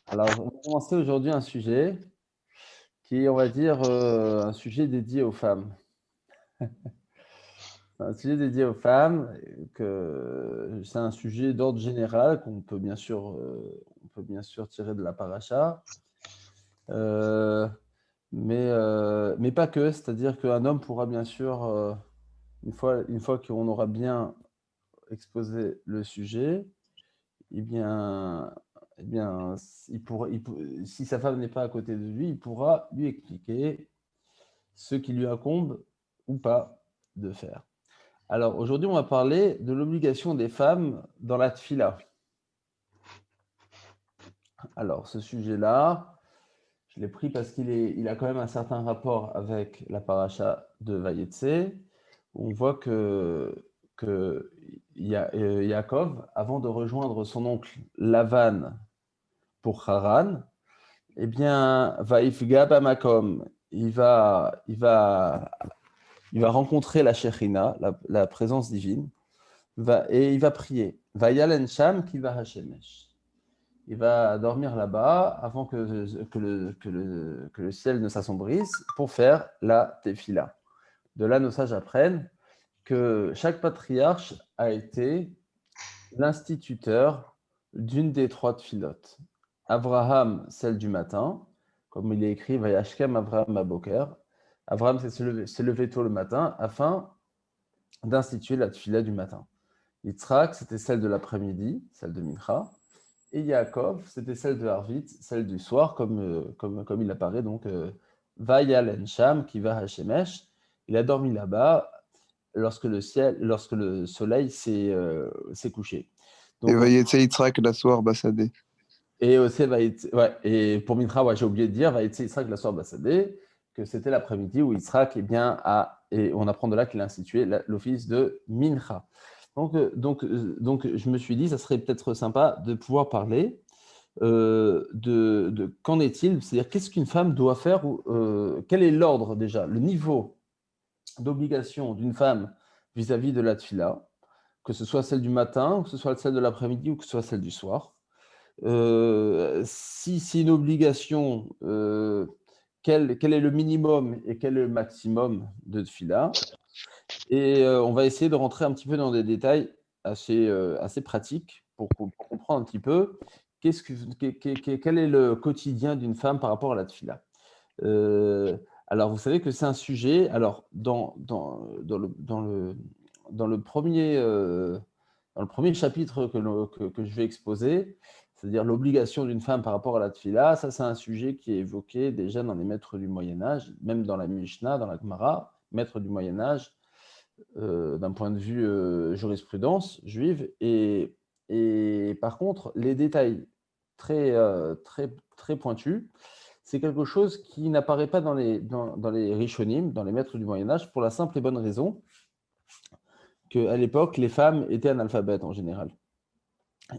Alors, on va commencer aujourd'hui un sujet qui est, on va dire, un sujet dédié aux femmes. Un sujet dédié aux femmes, que c'est un sujet d'ordre général on peut bien sûr tirer de la paracha, heu, mais pas que. C'est-à-dire qu'un homme pourra bien sûr, une fois qu'on aura bien exposé le sujet, eh bien si sa femme n'est pas à côté de lui, il pourra lui expliquer ce qui lui incombe ou pas de faire. Alors aujourd'hui, on va parler de l'obligation des femmes dans la tfila. Alors ce sujet-là, je l'ai pris parce il a quand même un certain rapport avec la paracha de Vayetse. On voit que Yaakov, avant de rejoindre son oncle Lavan pour Haran, eh bien, Vaifga Bamakom, il va rencontrer la Shekhinah, la présence divine, et il va prier. Vayalen Sham qui va Hashemesh. Il va dormir là-bas avant que le ciel ne s'assombrisse pour faire la tefila. De là, nos sages apprennent que chaque patriarche a été l'instituteur d'une des trois tfilotes. Abraham, celle du matin, comme il est écrit, Vayashkem Abraham Aboker. Abraham s'est levé tôt le matin afin d'instituer la tfila du matin. Yitzhak, c'était celle de l'après-midi, celle de Mincha. Et Yaakov, c'était celle de Harvit, celle du soir, comme il apparaît, donc Vayal Ensham, qui va Hashemesh. Il a dormi là-bas lorsque le soleil s'est couché. Et Donc, Vayetse Yitzhak la soir Bassadé. et aussi, ouais, et pour Mincha, ouais, j'ai oublié de dire, Vayetse Yitzhak la soir Bassadé, que c'était l'après-midi où Yitzhak, eh bien, et on apprend de là qu'il a institué l'office de Mincha. Donc, je me suis dit, ça serait peut-être sympa de pouvoir parler de qu'en est-il, c'est-à-dire qu'est-ce qu'une femme doit faire, quel est l'ordre déjà, le niveau d'obligation d'une femme vis-à-vis de la tfila, que ce soit celle du matin, que ce soit celle de l'après-midi ou que ce soit celle du soir. Si c'est une obligation, quel est le minimum et quel est le maximum de tfila? Et on va essayer de rentrer un petit peu dans des détails assez pratiques pour comprendre un petit peu quel est le quotidien d'une femme par rapport à la tfila. Alors, vous savez que c'est un sujet. Alors, dans le premier chapitre que je vais exposer, c'est-à-dire l'obligation d'une femme par rapport à la tfila, ça, c'est un sujet qui est évoqué déjà dans les maîtres du Moyen-Âge, même dans la Mishnah, dans la Gemara, maîtres du Moyen-Âge, d'un point de vue jurisprudence juive. Et par contre, les détails très pointus, c'est quelque chose qui n'apparaît pas dans les Rishonim, dans les maîtres du Moyen-Âge, pour la simple et bonne raison qu'à l'époque, les femmes étaient analphabètes en général.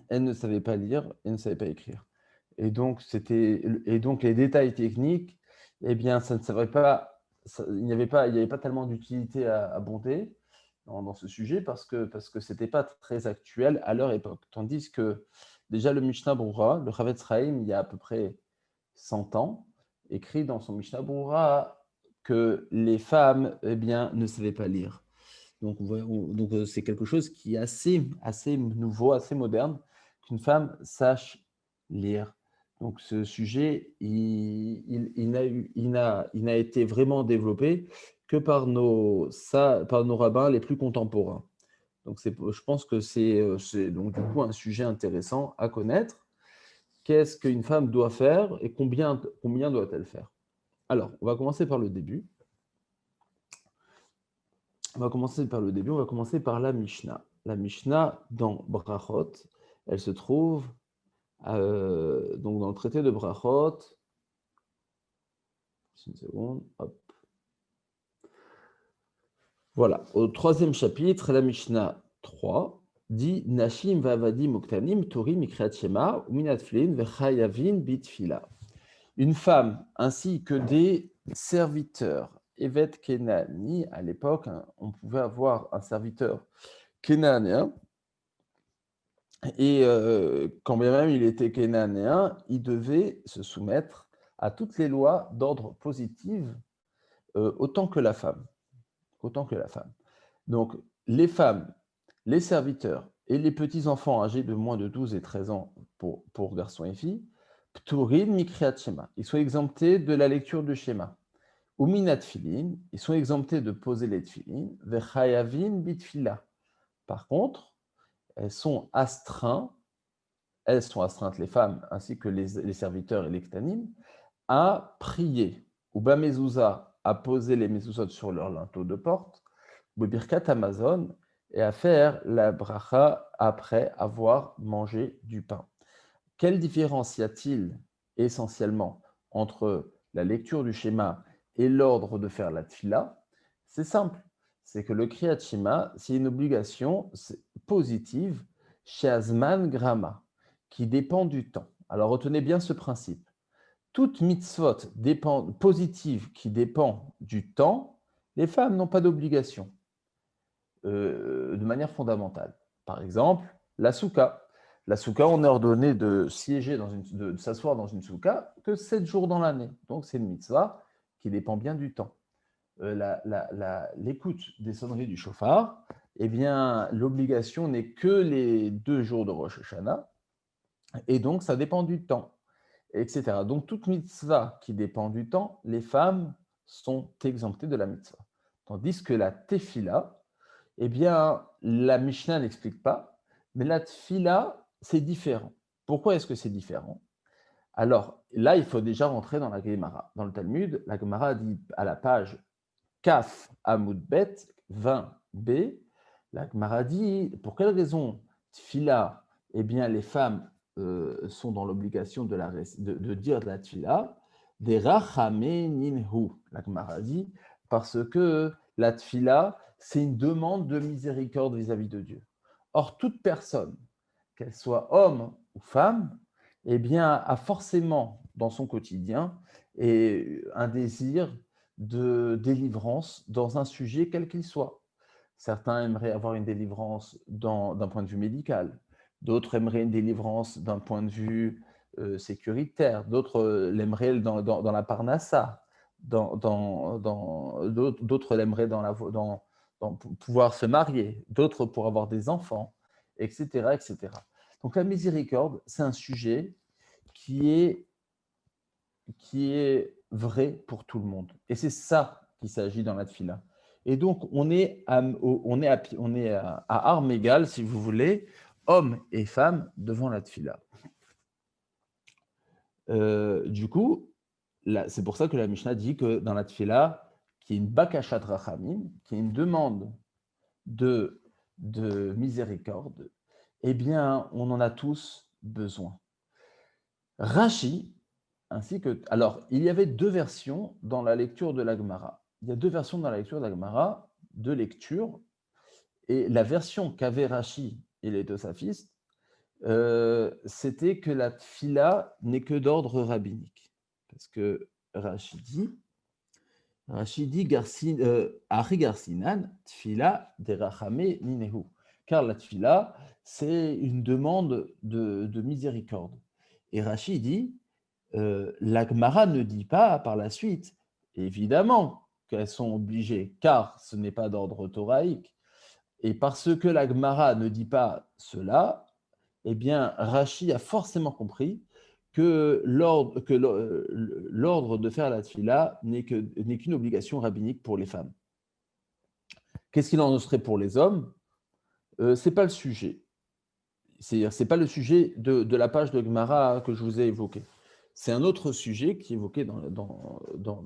Elles ne savaient pas lire et ne savaient pas écrire. Et donc les détails techniques, eh bien, ça ne savait pas, il n'y avait pas tellement d'utilité à bonter dans ce sujet parce que c'était pas très actuel à leur époque. Tandis que déjà le Mishnah Brura, le Chavetz Chaim, il y a à peu près 100 ans, écrit dans son Mishnah Brura que les femmes, eh bien, ne savaient pas lire. Donc c'est quelque chose qui est assez nouveau, assez moderne, qu'une femme sache lire. Donc ce sujet, il n'a été vraiment développé que par nos rabbins les plus contemporains. Donc je pense que c'est donc du coup un sujet intéressant à connaître. Qu'est-ce qu'une femme doit faire et combien doit-elle faire? Alors, on va commencer par le début. On va commencer par la Mishnah. La Mishnah dans Brachot, elle se trouve donc dans le traité de Brachot. Une seconde, hop. Voilà, au troisième chapitre, la Mishnah 3 dit Nashim va'avadim uktanim torim mikriat shema uminat flin vechayavin bitfila. Une femme ainsi que des serviteurs. Evet Kenani, à l'époque, on pouvait avoir un serviteur kénanéen Et quand bien même il était cananéen, il devait se soumettre à toutes les lois d'ordre positif autant que la femme. Autant que la femme. Donc, les femmes, les serviteurs et les petits-enfants âgés de moins de 12 et 13 ans pour garçons et filles, pturim mikriat shema. Ils sont exemptés de la lecture du schéma. Uminat filin, ils sont exemptés de poser les tfilin. Vechayavin bitfila. Par contre, elles sont astreintes, les femmes, ainsi que les serviteurs et les ktanim, à prier. Ou mezouza, à poser les mezuzot sur leur linteau de porte. Ou birkat Amazon, et à faire la bracha après avoir mangé du pain. Quelle différence y a-t-il essentiellement entre la lecture du schéma et l'ordre de faire la tfila? C'est simple, c'est que le kriyat shema, c'est une obligation positive chez Azman Grama, qui dépend du temps. Alors retenez bien ce principe. Toute mitzvot positive qui dépend du temps, les femmes n'ont pas d'obligation de manière fondamentale. Par exemple, la souka. La souka, on est ordonné de siéger de s'asseoir dans une souka que 7 jours dans l'année. Donc, c'est une mitzvah qui dépend bien du temps. L'écoute des sonneries du chauffard, eh bien, l'obligation n'est que les 2 jours de Rosh Hashanah, et donc ça dépend du temps, etc. Donc, toute mitzvah qui dépend du temps, les femmes sont exemptées de la mitzvah. Tandis que la tefila, eh bien, la Mishnah n'explique pas, mais la tfila, c'est différent. Pourquoi est-ce que c'est différent? Alors, là, il faut déjà rentrer dans la Gemara. Dans le Talmud, la Gemara dit à la page Kaf Amud Bet 20b, la Gemara dit pour quelle raison tfila, eh bien, les femmes sont dans l'obligation de dire de la tfila, des rachame ninhu. La Gemara dit parce que la tfila, c'est une demande de miséricorde vis-à-vis de Dieu. Or, toute personne, qu'elle soit homme ou femme, eh bien, a forcément dans son quotidien un désir de délivrance dans un sujet quel qu'il soit. Certains aimeraient avoir une délivrance d'un point de vue médical, d'autres aimeraient une délivrance d'un point de vue sécuritaire, d'autres l'aimeraient dans la parnassa, d'autres l'aimeraient dans pouvoir se marier, d'autres pour avoir des enfants, etc., etc. Donc la miséricorde, c'est un sujet qui est vrai pour tout le monde. Et c'est ça qu'il s'agit dans la tfila. Et donc, on est à armes égales, si vous voulez, hommes et femmes devant la tfila. Du coup, c'est pour ça que la Mishnah dit que dans la tfila, qui est une bakashat rachamim, qui est une demande de miséricorde, eh bien, on en a tous besoin. Rashi, ainsi que. Alors, il y avait 2 versions dans la lecture de la Gemara. Il y a 2 versions dans la lecture de la Gemara, 2 lectures. Et la version qu'avaient Rashi et les Tosafistes, c'était que la tfila n'est que d'ordre rabbinique. Parce que Rashi dit Ari Garsinan, tfila derachame ninehu. Car la tfila, c'est une demande de miséricorde. Et Rashi dit la Gemara ne dit pas par la suite, évidemment, qu'elles sont obligées, car ce n'est pas d'ordre thoraïque. Et parce que la Gemara ne dit pas cela, eh bien, Rashi a forcément compris que l'ordre de faire la tfila n'est qu'une obligation rabbinique pour les femmes. Qu'est-ce qu'il en serait pour les hommes? Ce n'est pas le sujet. C'est pas le sujet de la page de Gemara que je vous ai évoquée. C'est un autre sujet qui est évoqué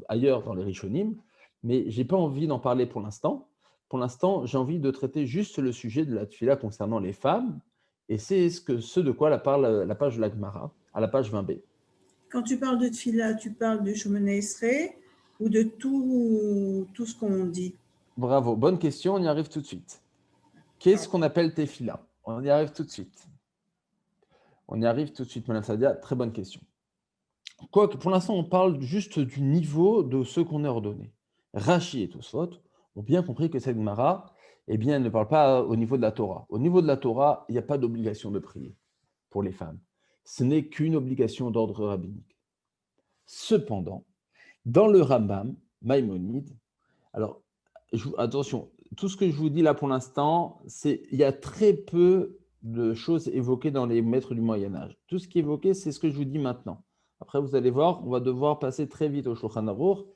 ailleurs dans les Rishonim, mais je n'ai pas envie d'en parler pour l'instant. Pour l'instant, j'ai envie de traiter juste le sujet de la tfila concernant les femmes, et c'est ce de quoi parle la page de la Gemara, à la page 20b. Quand tu parles de tfila, tu parles de Shomone Esrei ou de tout ce qu'on dit? Bravo, bonne question, on y arrive tout de suite. Qu'est-ce qu'on appelle tefila? On y arrive tout de suite. Madame Sadia, très bonne question. Quoique, pour l'instant, on parle juste du niveau de ce qu'on est ordonné. Rashi et Tosfot ont bien compris que cette Gemara, eh bien, elle ne parle pas au niveau de la Torah. Au niveau de la Torah, il n'y a pas d'obligation de prier pour les femmes. Ce n'est qu'une obligation d'ordre rabbinique. Cependant, dans le Rambam, Maïmonide, alors, attention, tout ce que je vous dis là pour l'instant, il y a très peu de choses évoquées dans les maîtres du Moyen-Âge. Tout ce qui est évoqué, c'est ce que je vous dis maintenant. Après, vous allez voir, on va devoir passer très vite au Shulchan Aruch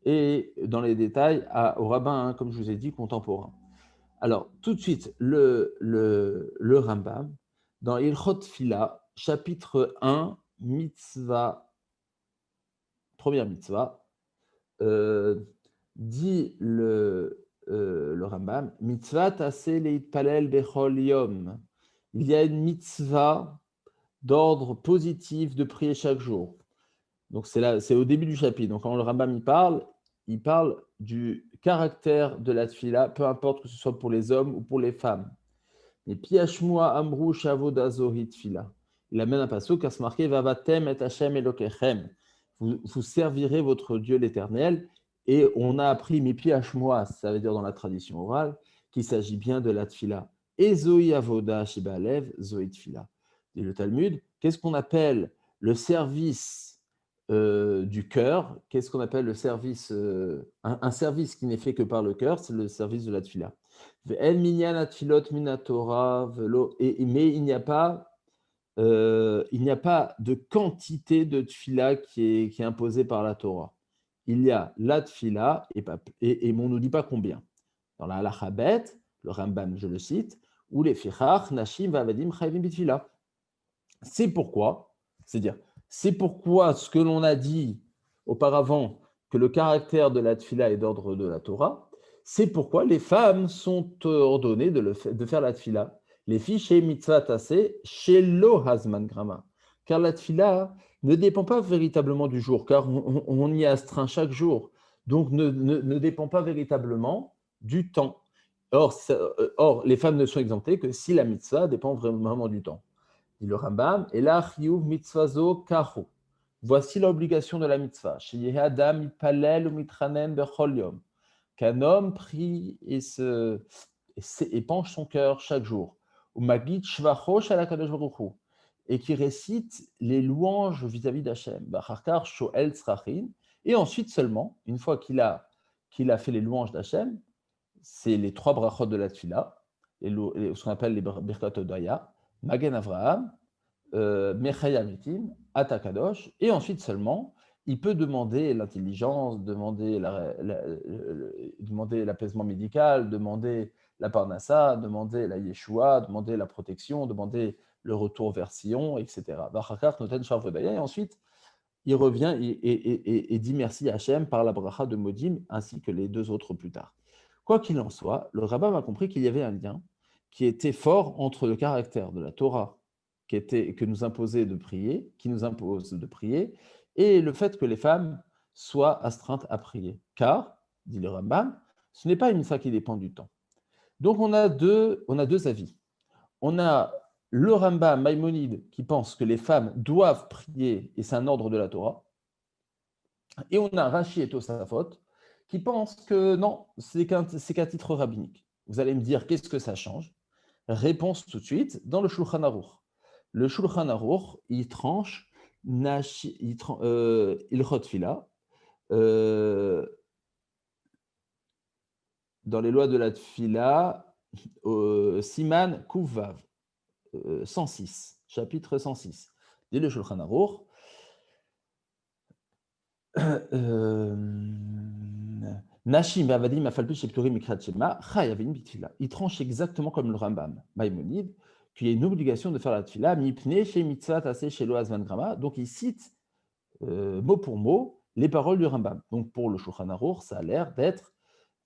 et dans les détails au rabbin, comme je vous ai dit, contemporain. Alors, tout de suite, le Rambam, dans Ilchot Fila, chapitre 1, mitzvah, première mitzvah, dit le Rambam, mitzvah taseh leitpalel bechol yom. Il y a une mitzvah d'ordre positif de prier chaque jour. Donc c'est au début du chapitre. Donc quand le Rambam il parle du caractère de la tfila, peu importe que ce soit pour les hommes ou pour les femmes. Et piashmua amru shavodazo hitfila. Il amène un passage qui a marqué Vavatem et Hashem Elokechem. Vous servirez votre Dieu l'Éternel. Et on a appris Mipi Hashmoa, ça veut dire dans la tradition orale, qu'il s'agit bien de la tfila. Et Zoï Avoda Shibalev, Zoï tfila. Dit le Talmud, qu'est-ce qu'on appelle le service du cœur? Qu'est-ce qu'on appelle le service un service qui n'est fait que par le cœur, c'est le service de la tfila. Mais il n'y a pas de quantité de tfila qui est imposée par la Torah. Il y a la tfila et on ne nous dit pas combien. Dans la halacha bet, le Rambam, je le cite, ou les fichach, nashim, vavadim, chayvim bitfila. C'est pourquoi ce que l'on a dit auparavant, que le caractère de la tfila est d'ordre de la Torah, c'est pourquoi les femmes sont ordonnées de faire la tfila. Les filles chez mitzvah tassé, chez lo hazman grama. Car la tfila ne dépend pas véritablement du jour, car on y astreint chaque jour. Donc ne dépend pas véritablement du temps. Or, les femmes ne sont exemptées que si la mitzvah dépend vraiment du temps. Dit le Rambam, et là, chiyuv mitzvazo kahu. Voici l'obligation de la mitzvah. Sheyeh adam mitpalel ou mitranen bechol yom. Qu'un homme prie et penche son cœur chaque jour. Et qui récite les louanges vis-à-vis d'Hachem. Et ensuite seulement, une fois qu'il a fait les louanges d'Hachem, c'est les 3 brachot de la tfila, ce qu'on appelle les birkat hodaya, Magen Avraham, Mechaya Mitim, Atakadosh, et ensuite seulement, il peut demander l'intelligence, demander l'apaisement médical, demander la parnassa, demander la yeshua, demander la protection, demander le retour vers Sion, etc. Et ensuite, il revient et dit merci à Hachem par la bracha de Modim, ainsi que les 2 autres plus tard. Quoi qu'il en soit, le Rambam a compris qu'il y avait un lien qui était fort entre le caractère de la Torah que nous imposait de prier, qui nous impose de prier, et le fait que les femmes soient astreintes à prier. Car, dit le Rambam, ce n'est pas une mitzvah qui dépend du temps. Donc on a deux avis. On a le Rambam Maïmonide qui pense que les femmes doivent prier et c'est un ordre de la Torah. Et on a Rashi et Tosafot qui pensent que non, c'est qu'à titre rabbinique. Vous allez me dire qu'est-ce que ça change? Réponse tout de suite dans le Shulchan Aruch. Le Shulchan Aruch, il tranche Ilchot Fila dans les lois de la Tfila, Siman Kuvav 106, chapitre 106. Dit le Shulchan Aruch, Nashim Avadim Afalpi Shepturim Mikrat Shema Chayavin Bitfila. Il tranche exactement comme le Rambam Maïmonide qu'il y a une obligation de faire la tfila, mipne chez mitzvah tassé chez lo azman grama. Donc il cite mot pour mot les paroles du Rambam. Donc pour le Shulchan Aruch, ça a l'air d'être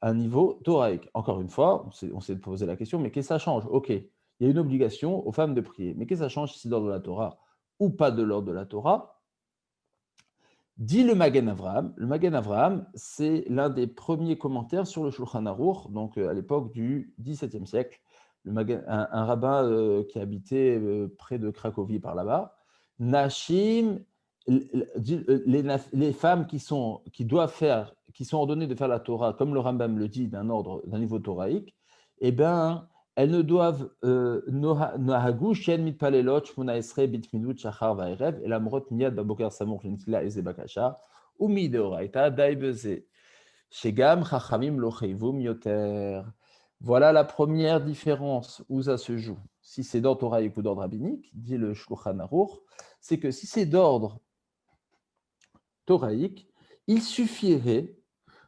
un niveau toraïque. Encore une fois, on s'est posé la question, mais qu'est-ce que ça change? Ok, il y a une obligation aux femmes de prier, mais qu'est-ce que ça change si c'est d'ordre de la Torah ou pas de l'ordre de la Torah? Dit le Magen Avraham. Le Magen Avraham, c'est l'un des premiers commentaires sur le Shulchan Aruch, donc à l'époque du XVIIe siècle. Un rabbin qui habitait près de Cracovie par là-bas. Nashim, les femmes qui sont ordonnées de faire la Torah, comme le Rambam le dit, d'un niveau toraïque, eh bien, elles ne doivent nohagu shen mitpalelot shmona esrei bitminut shachar va'erev et lamrot miyad baboker samour shenitila eze bakasha umi deoraita dai beze shegam chachamim lo chayvum yoter. Voilà la première différence où ça se joue. Si c'est d'ordre toraïque ou d'ordre rabbinique, dit le Shulchan Aruch, c'est que si c'est d'ordre toraïque, il suffirait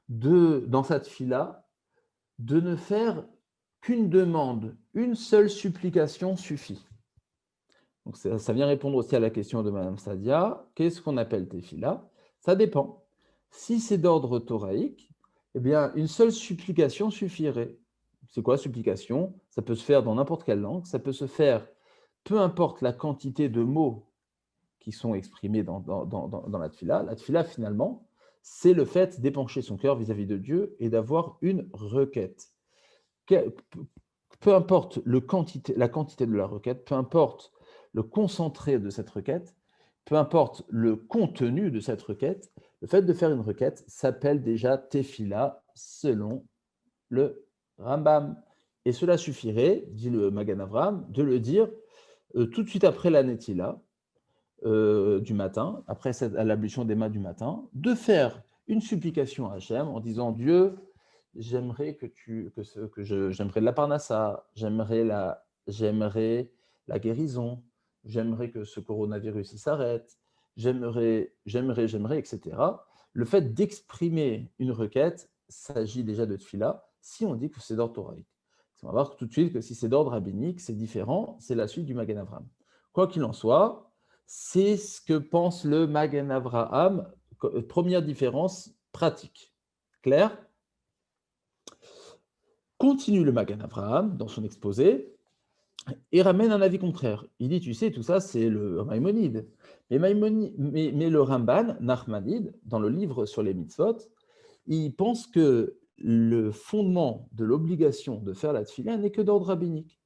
dans cette fila de ne faire qu'une demande, une seule supplication suffit. Donc ça vient répondre aussi à la question de Mme Sadia. Qu'est-ce qu'on appelle tefila? Ça dépend. Si c'est d'ordre toraïque, eh bien, une seule supplication suffirait. C'est quoi supplication? Ça peut se faire dans n'importe quelle langue, ça peut se faire peu importe la quantité de mots qui sont exprimés dans la tefila. La tefila, finalement, c'est le fait d'épancher son cœur vis-à-vis de Dieu et d'avoir une requête. Peu importe la quantité de la requête, peu importe le concentré de cette requête, peu importe le contenu de cette requête, le fait de faire une requête s'appelle déjà tefila selon le Rambam. Et cela suffirait, dit le Magan Avraham, de le dire tout de suite après la netila du matin, après l'ablution des mains du matin, de faire une supplication à Hachem en disant Dieu, j'aimerais j'aimerais de la parnassa, j'aimerais la guérison, j'aimerais que ce coronavirus s'arrête, j'aimerais, etc. Le fait d'exprimer une requête s'agit déjà de tefila si on dit que c'est d'ordre toraïque. On va voir tout de suite que si c'est d'ordre rabbinique, c'est différent, c'est la suite du Magen Avraham. Quoi qu'il en soit, c'est ce que pense le Magen Avraham, première différence pratique. Clair? Continue le Magen Avraham dans son exposé et ramène un avis contraire. Il dit, tu sais, tout ça, c'est le Maïmonide. Mais le Ramban, Nachmanide, dans le livre sur les mitzvot, il pense que le fondement de l'obligation de faire la tefila n'est que d'ordre rabbinique.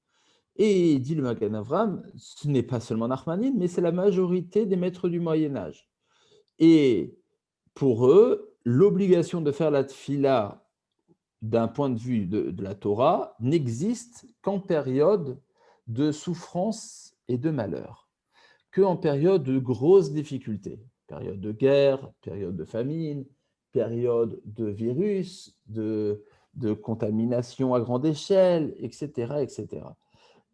Et dit le Magen Avraham, ce n'est pas seulement Nachmanide, mais c'est la majorité des maîtres du Moyen-Âge. Et pour eux, l'obligation de faire la tefila d'un point de vue de la Torah n'existe qu'en période de souffrance et de malheur, qu'en période de grosses difficultés, période de guerre, période de famine, période de virus, de contamination à grande échelle, etc., etc.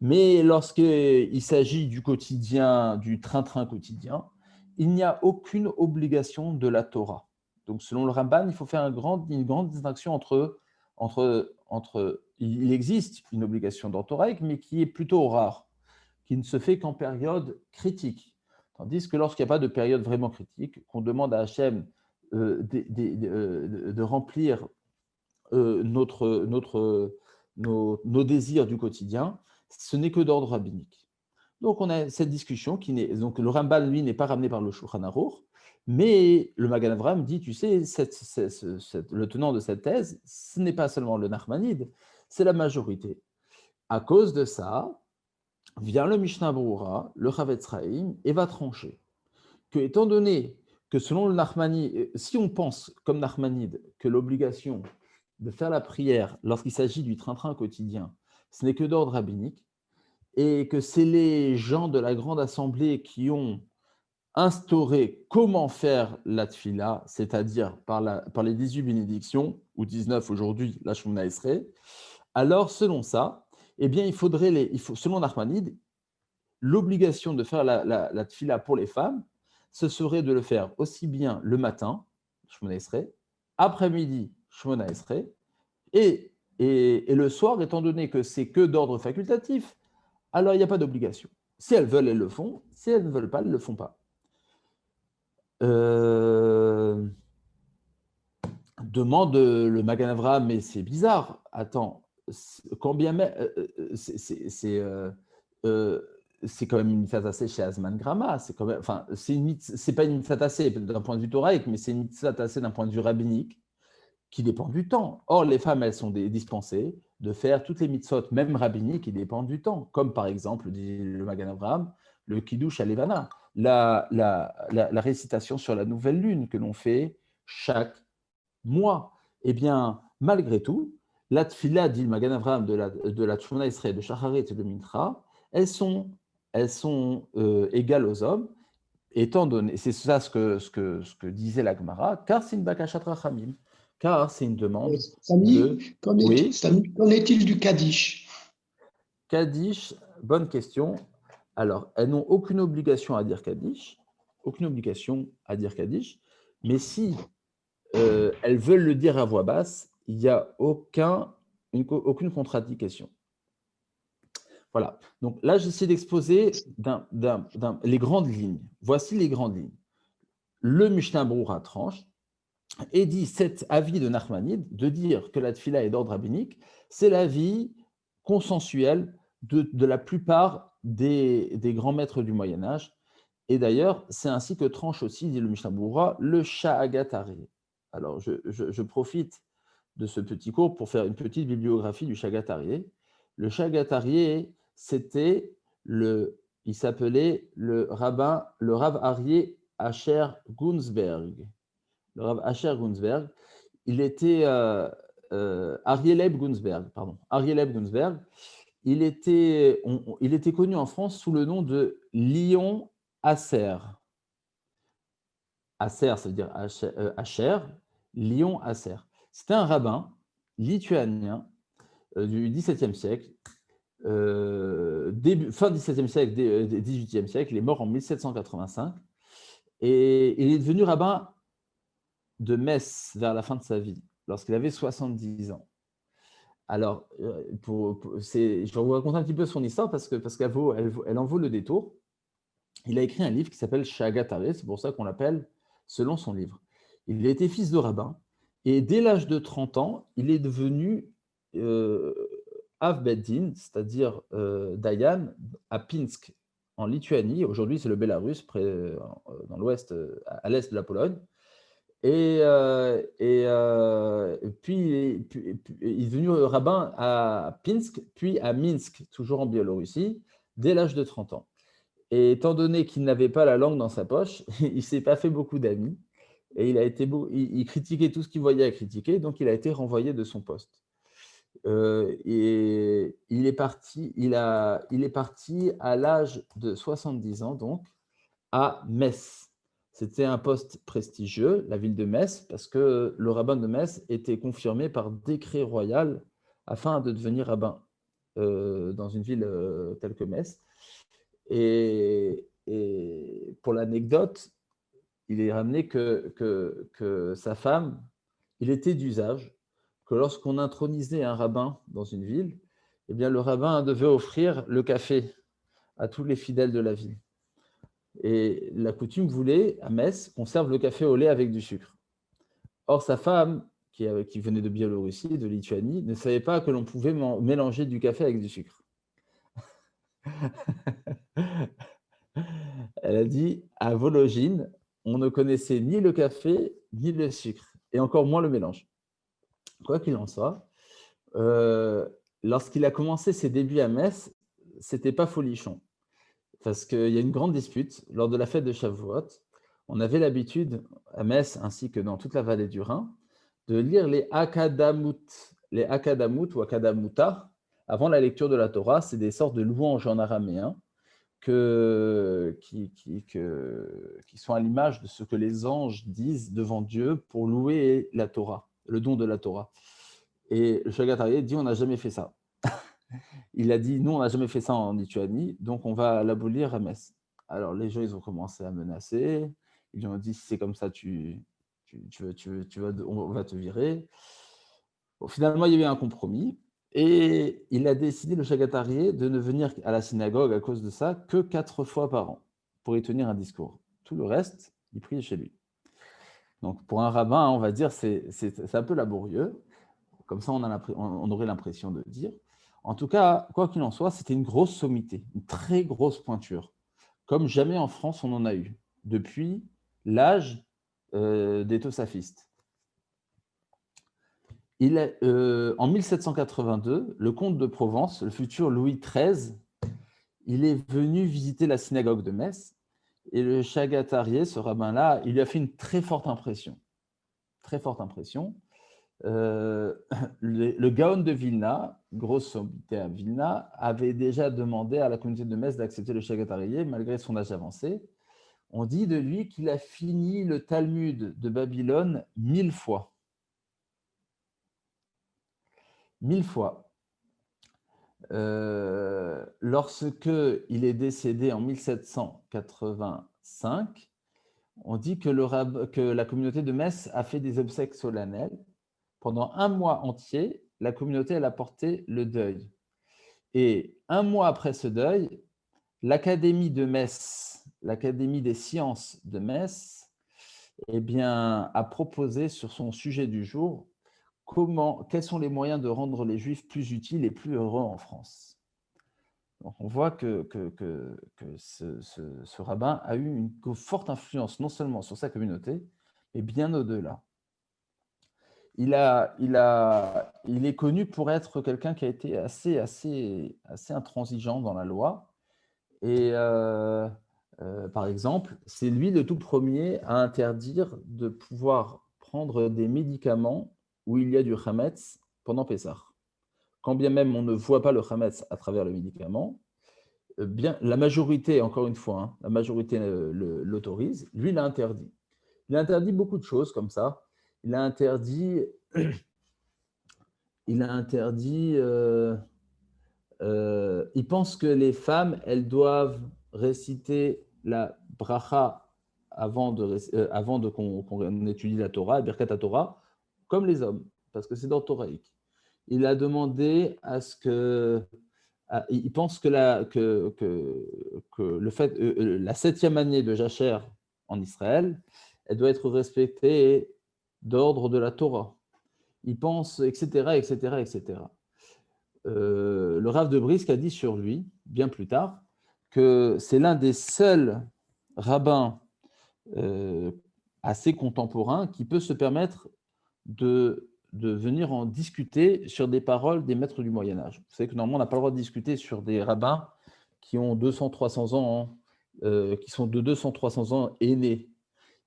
Mais lorsqu'il s'agit du quotidien, du train-train quotidien, il n'y a aucune obligation de la Torah. Donc, selon le Ramban, il faut faire une grande distinction entre il existe une obligation d'orthoraïque, mais qui est plutôt rare, qui ne se fait qu'en période critique. Tandis que lorsqu'il n'y a pas de période vraiment critique, qu'on demande à Hachem de remplir nos désirs du quotidien, ce n'est que d'ordre rabbinique. Donc, on a cette discussion qui n'est. Donc, le Ramban, lui, n'est pas ramené par le Shulchan Aruch, mais le Magan Avraham dit, tu sais, le tenant de cette thèse, ce n'est pas seulement le Nachmanide, c'est la majorité. À cause de ça, vient le Mishnah Berurah, le Chavetz Chaim, et va trancher que, étant donné que selon le Nachmanide, si on pense comme Nachmanide que l'obligation de faire la prière lorsqu'il s'agit du train-train quotidien, ce n'est que d'ordre rabbinique, et que c'est les gens de la grande assemblée qui ont instauré comment faire la tefila, c'est-à-dire par les 18 bénédictions, ou 19 aujourd'hui, la Shemona Esrei, alors selon ça, eh bien, il faut, selon Nachmanide, l'obligation de faire la tefila pour les femmes, ce serait de le faire aussi bien le matin, Shemona Esrei, après-midi, Shemona Esrei, et le soir, étant donné que c'est que d'ordre facultatif, alors il n'y a pas d'obligation. Si elles veulent, elles le font. Si elles ne veulent pas, elles ne le font pas. Demande le Magan Avraham, mais c'est bizarre. Attends, quand bien même, c'est quand même une mitzvah tassée chez Azman Grama. C'est quand même, enfin, c'est pas une mitzvah tassée d'un point de vue thoraïque, mais c'est une mitzvah tassée d'un point de vue rabbinique qui dépend du temps. Or, les femmes, elles sont dispensées de faire toutes les mitzvot, même rabbiniques, qui dépendent du temps, comme par exemple, dit le Magan Avraham, le Kiddush à Levana, la récitation sur la nouvelle lune que l'on fait chaque mois. Eh bien, malgré tout, la tfila, dit le Magan Avraham, de la Shemona Esrei, de Shacharit et de Mincha, elles sont égales aux hommes, étant donné, c'est ça ce que disait la Gemara, car c'est une bakashat rachamim, car c'est une demande de... Samy, Oui, qu'en est-il du Kaddish? Kaddish, bonne question. Alors, elles n'ont aucune obligation à dire Kaddish, mais si elles veulent le dire à voix basse, il n'y a aucune contre-indication. Voilà. Donc là, j'essaie d'exposer les grandes lignes. Voici les grandes lignes. Le Mishnah Berurah tranche et dit cet avis de Nachmanide de dire que la tfila est d'ordre rabbinique, c'est l'avis consensuel de la plupart des grands maîtres du Moyen-Âge. Et d'ailleurs, c'est ainsi que tranche aussi, dit le Mishnah Berurah, le Sha'agat Aryeh. Alors, je profite de ce petit cours pour faire une petite bibliographie du Sha'agat Aryeh. Le Sha'agat Aryeh, il s'appelait le Rav Aryeh Asher Gunsberg. Le Rav Asher Gunsberg, il était Aryeh Leib Gunsberg, pardon. Aryeh Leib Gunsberg, il était connu en France sous le nom de Lion Asser. Asser, ça veut dire Asher, Lion Asser. C'était un rabbin lituanien du XVIIe siècle, fin XVIIe siècle, XVIIIe siècle. Il est mort en 1785 et il est devenu rabbin de Metz vers la fin de sa vie, lorsqu'il avait 70 ans. Alors, je vais vous raconter un petit peu son histoire parce qu'elle en vaut le détour. Il a écrit un livre qui s'appelle Sha'agat Aryeh, c'est pour ça qu'on l'appelle selon son livre. Il a été fils de rabbin et dès l'âge de 30 ans, il est devenu Av Bet Din, c'est-à-dire Dayan, à Pinsk, en Lituanie. Aujourd'hui, c'est le Bélarus, dans l'ouest, à l'est de la Pologne. Et puis, il est devenu rabbin à Pinsk, puis à Minsk, toujours en Biélorussie, dès l'âge de 30 ans. Et étant donné qu'il n'avait pas la langue dans sa poche, il ne s'est pas fait beaucoup d'amis. Et il critiquait tout ce qu'il voyait à critiquer, donc il a été renvoyé de son poste. Et il est parti à l'âge de 70 ans, donc, à Metz. C'était un poste prestigieux, la ville de Metz, parce que le rabbin de Metz était confirmé par décret royal afin de devenir rabbin dans une ville telle que Metz. Et pour l'anecdote, il est ramené que sa femme, il était d'usage que lorsqu'on intronisait un rabbin dans une ville, eh bien, le rabbin devait offrir le café à tous les fidèles de la ville. Et la coutume voulait, à Metz, qu'on serve le café au lait avec du sucre. Or, sa femme, qui venait de Biélorussie, de Lituanie, ne savait pas que l'on pouvait mélanger du café avec du sucre. Elle a dit, à Vologine, on ne connaissait ni le café, ni le sucre, et encore moins le mélange. Quoi qu'il en soit, lorsqu'il a commencé ses débuts à Metz, c'était pas folichon. Parce qu'il y a une grande dispute. Lors de la fête de Shavuot, on avait l'habitude, à Metz ainsi que dans toute la vallée du Rhin, de lire les Akadamut ou Akadamuta avant la lecture de la Torah. C'est des sortes de louanges en araméen qui sont à l'image de ce que les anges disent devant Dieu pour louer la Torah, le don de la Torah. Et le Sha'agat Aryeh dit, on n'a jamais fait ça. Il a dit, nous, on n'a jamais fait ça en Lituanie, donc on va l'abolir à Metz. Alors, les gens, ils ont commencé à menacer. Ils ont dit, si c'est comme ça, on va te virer. Bon, finalement, il y a eu un compromis. Et il a décidé, le Sha'agat Aryeh, de ne venir à la synagogue à cause de ça que 4 fois par an pour y tenir un discours. Tout le reste, il prie chez lui. Donc, pour un rabbin, on va dire, c'est un peu laborieux. Comme ça, on aurait l'impression de dire. En tout cas, quoi qu'il en soit, c'était une grosse sommité, une très grosse pointure, comme jamais en France on en a eu, depuis l'âge des Tosafistes. En 1782, le comte de Provence, le futur Louis XIII, il est venu visiter la synagogue de Metz, et le Sha'agat Aryeh, ce rabbin-là, il lui a fait une très forte impression. Très forte impression. le Gaon de Vilna, grosse sommité à Vilna, avait déjà demandé à la communauté de Metz d'accepter le Shagat Aryeh malgré son âge avancé. On dit de lui qu'il a fini le Talmud de Babylone 1000 fois. 1000 fois. Lorsque il est décédé en 1785, on dit que la communauté de Metz a fait des obsèques solennelles. Pendant un mois entier, la communauté elle a porté le deuil. Et un mois après ce deuil, l'Académie de Metz, l'Académie des sciences de Metz, eh bien, a proposé sur son sujet du jour quels sont les moyens de rendre les Juifs plus utiles et plus heureux en France. Donc, on voit que ce rabbin a eu une forte influence non seulement sur sa communauté, mais bien au-delà. Il est connu pour être quelqu'un qui a été assez intransigeant dans la loi. Et par exemple, c'est lui le tout premier à interdire de pouvoir prendre des médicaments où il y a du chametz pendant Pessah. Quand bien même on ne voit pas le chametz à travers le médicament, bien, la majorité, encore une fois, la majorité l'autorise, lui, il l'a interdit. Il a interdit beaucoup de choses comme ça. Il a interdit il pense que les femmes, elles doivent réciter la bracha avant qu'on étudie la Torah, Birkat Torah, comme les hommes, parce que c'est dans Toraïque. Il a demandé à ce que... il pense que la 7e année de Jacher en Israël, elle doit être respectée d'ordre de la Torah. Il pense, etc., etc., etc. Le Rav de Brisk a dit sur lui, bien plus tard, que c'est l'un des seuls rabbins assez contemporains qui peut se permettre de venir en discuter sur des paroles des maîtres du Moyen-Âge. Vous savez que normalement, on n'a pas le droit de discuter sur des rabbins qui ont 200-300 ans, qui sont de 200-300 ans aînés.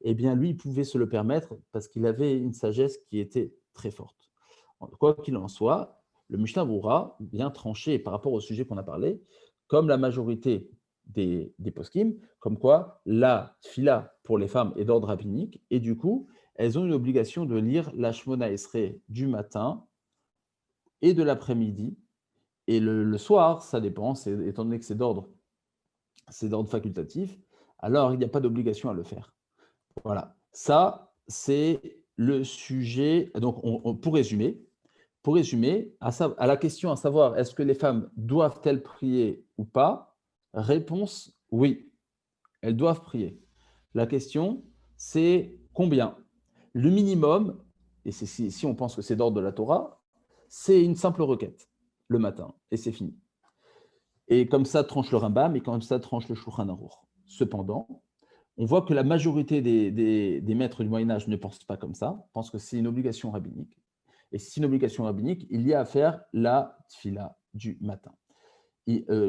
Eh bien, lui, il pouvait se le permettre parce qu'il avait une sagesse qui était très forte. Quoi qu'il en soit, le Mishnah Berurah vient trancher par rapport au sujet qu'on a parlé, comme la majorité des poskim, comme quoi la tfila pour les femmes est d'ordre rabbinique, et du coup, elles ont une obligation de lire la Shmona Esrei du matin et de l'après-midi, et le soir, ça dépend, étant donné que c'est d'ordre facultatif, alors il n'y a pas d'obligation à le faire. Voilà, ça c'est le sujet. Donc, pour résumer, à la question à savoir est-ce que les femmes doivent-elles prier ou pas, réponse oui, elles doivent prier. La question, c'est combien? Le minimum, et si on pense que c'est d'ordre de la Torah, c'est une simple requête le matin, et c'est fini. Et comme ça tranche le Rambam, et comme ça tranche le Shulchan Aruch. Cependant, on voit que la majorité des maîtres du Moyen-Âge ne pensent pas comme ça, pensent que c'est une obligation rabbinique. Et si c'est une obligation rabbinique, il y a à faire la tfila du matin.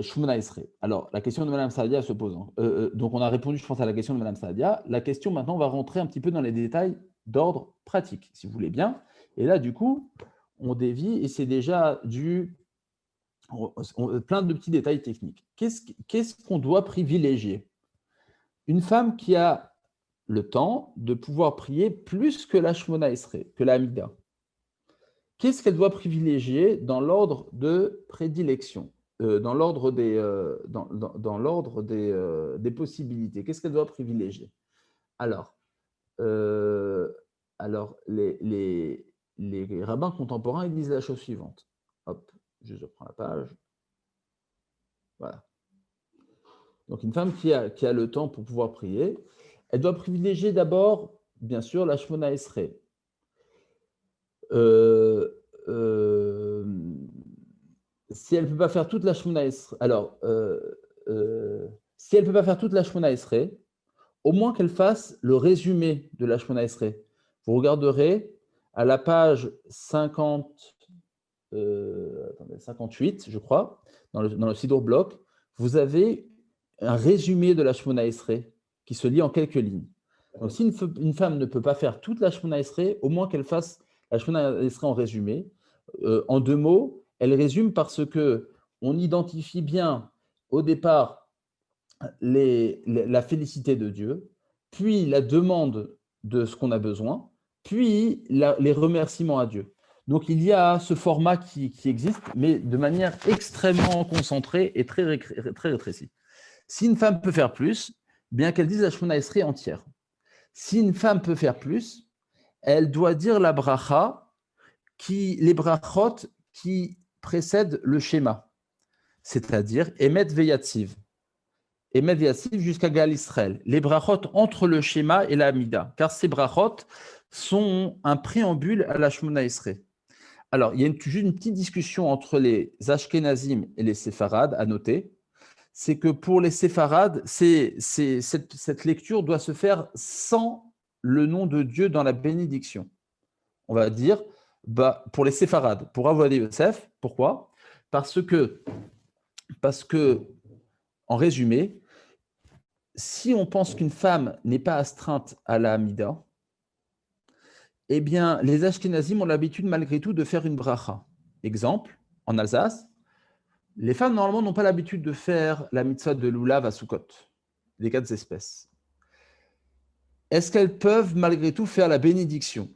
Shmona Esrei. Alors, la question de Mme Saadia se pose. Donc, on a répondu, je pense, à la question de Mme Saadia. La question, maintenant, va rentrer un petit peu dans les détails d'ordre pratique, si vous voulez bien. Et là, du coup, on dévie et c'est déjà plein de petits détails techniques. Qu'est-ce qu'on doit privilégier? Une femme qui a le temps de pouvoir prier plus que la Shmona Esrei, que la Hamida. Qu'est-ce qu'elle doit privilégier dans l'ordre de prédilection, dans l'ordre des possibilités? Qu'est-ce qu'elle doit privilégier? Alors les rabbins contemporains, ils disent la chose suivante. Hop, je reprends la page. Voilà. Donc, une femme qui a le temps pour pouvoir prier, elle doit privilégier d'abord, bien sûr, la Shmona Esrei. Si elle ne peut pas faire toute la Shmona Esrei, alors, si elle ne peut pas faire toute la Shmona Esrei, au moins qu'elle fasse le résumé de la Shmona Esrei. Vous regarderez à la page 58, je crois, dans le Sidour Bloc, vous avez un résumé de la Shmona Esrei qui se lit en quelques lignes. Donc, si une femme ne peut pas faire toute la Shmona Esrei, au moins qu'elle fasse La Shemona Esrei en résumé, en 2 mots, elle résume parce que on identifie bien au départ la félicité de Dieu, puis la demande de ce qu'on a besoin, puis les remerciements à Dieu. Donc il y a ce format qui existe, mais de manière extrêmement concentrée et très rétrécie. Si une femme peut faire plus, bien qu'elle dise la Shemona Esrei entière. Si une femme peut faire plus, elle doit dire la bracha, les brachot qui précèdent le schéma, c'est-à-dire Emet Veyatziv. Emet Veyatziv jusqu'à Gal Israël. Les brachot entre le schéma et la Amida, car ces brachot sont un préambule à la Shemona Esrei. Alors, il y a juste une petite discussion entre les Ashkenazim et les Séfarades à noter. C'est que pour les Séfarades, cette lecture doit se faire sans le nom de Dieu dans la bénédiction. On va dire, pour les Séfarades, pour Avodah Yosef, pourquoi ? Parce que, en résumé, si on pense qu'une femme n'est pas astreinte à la Hamida, eh bien, les Ashkenazim ont l'habitude malgré tout de faire une bracha. Exemple, en Alsace, les femmes normalement n'ont pas l'habitude de faire la mitzvah de Lulav à Sukkot, des 4 espèces. Est-ce qu'elles peuvent malgré tout faire la bénédiction ?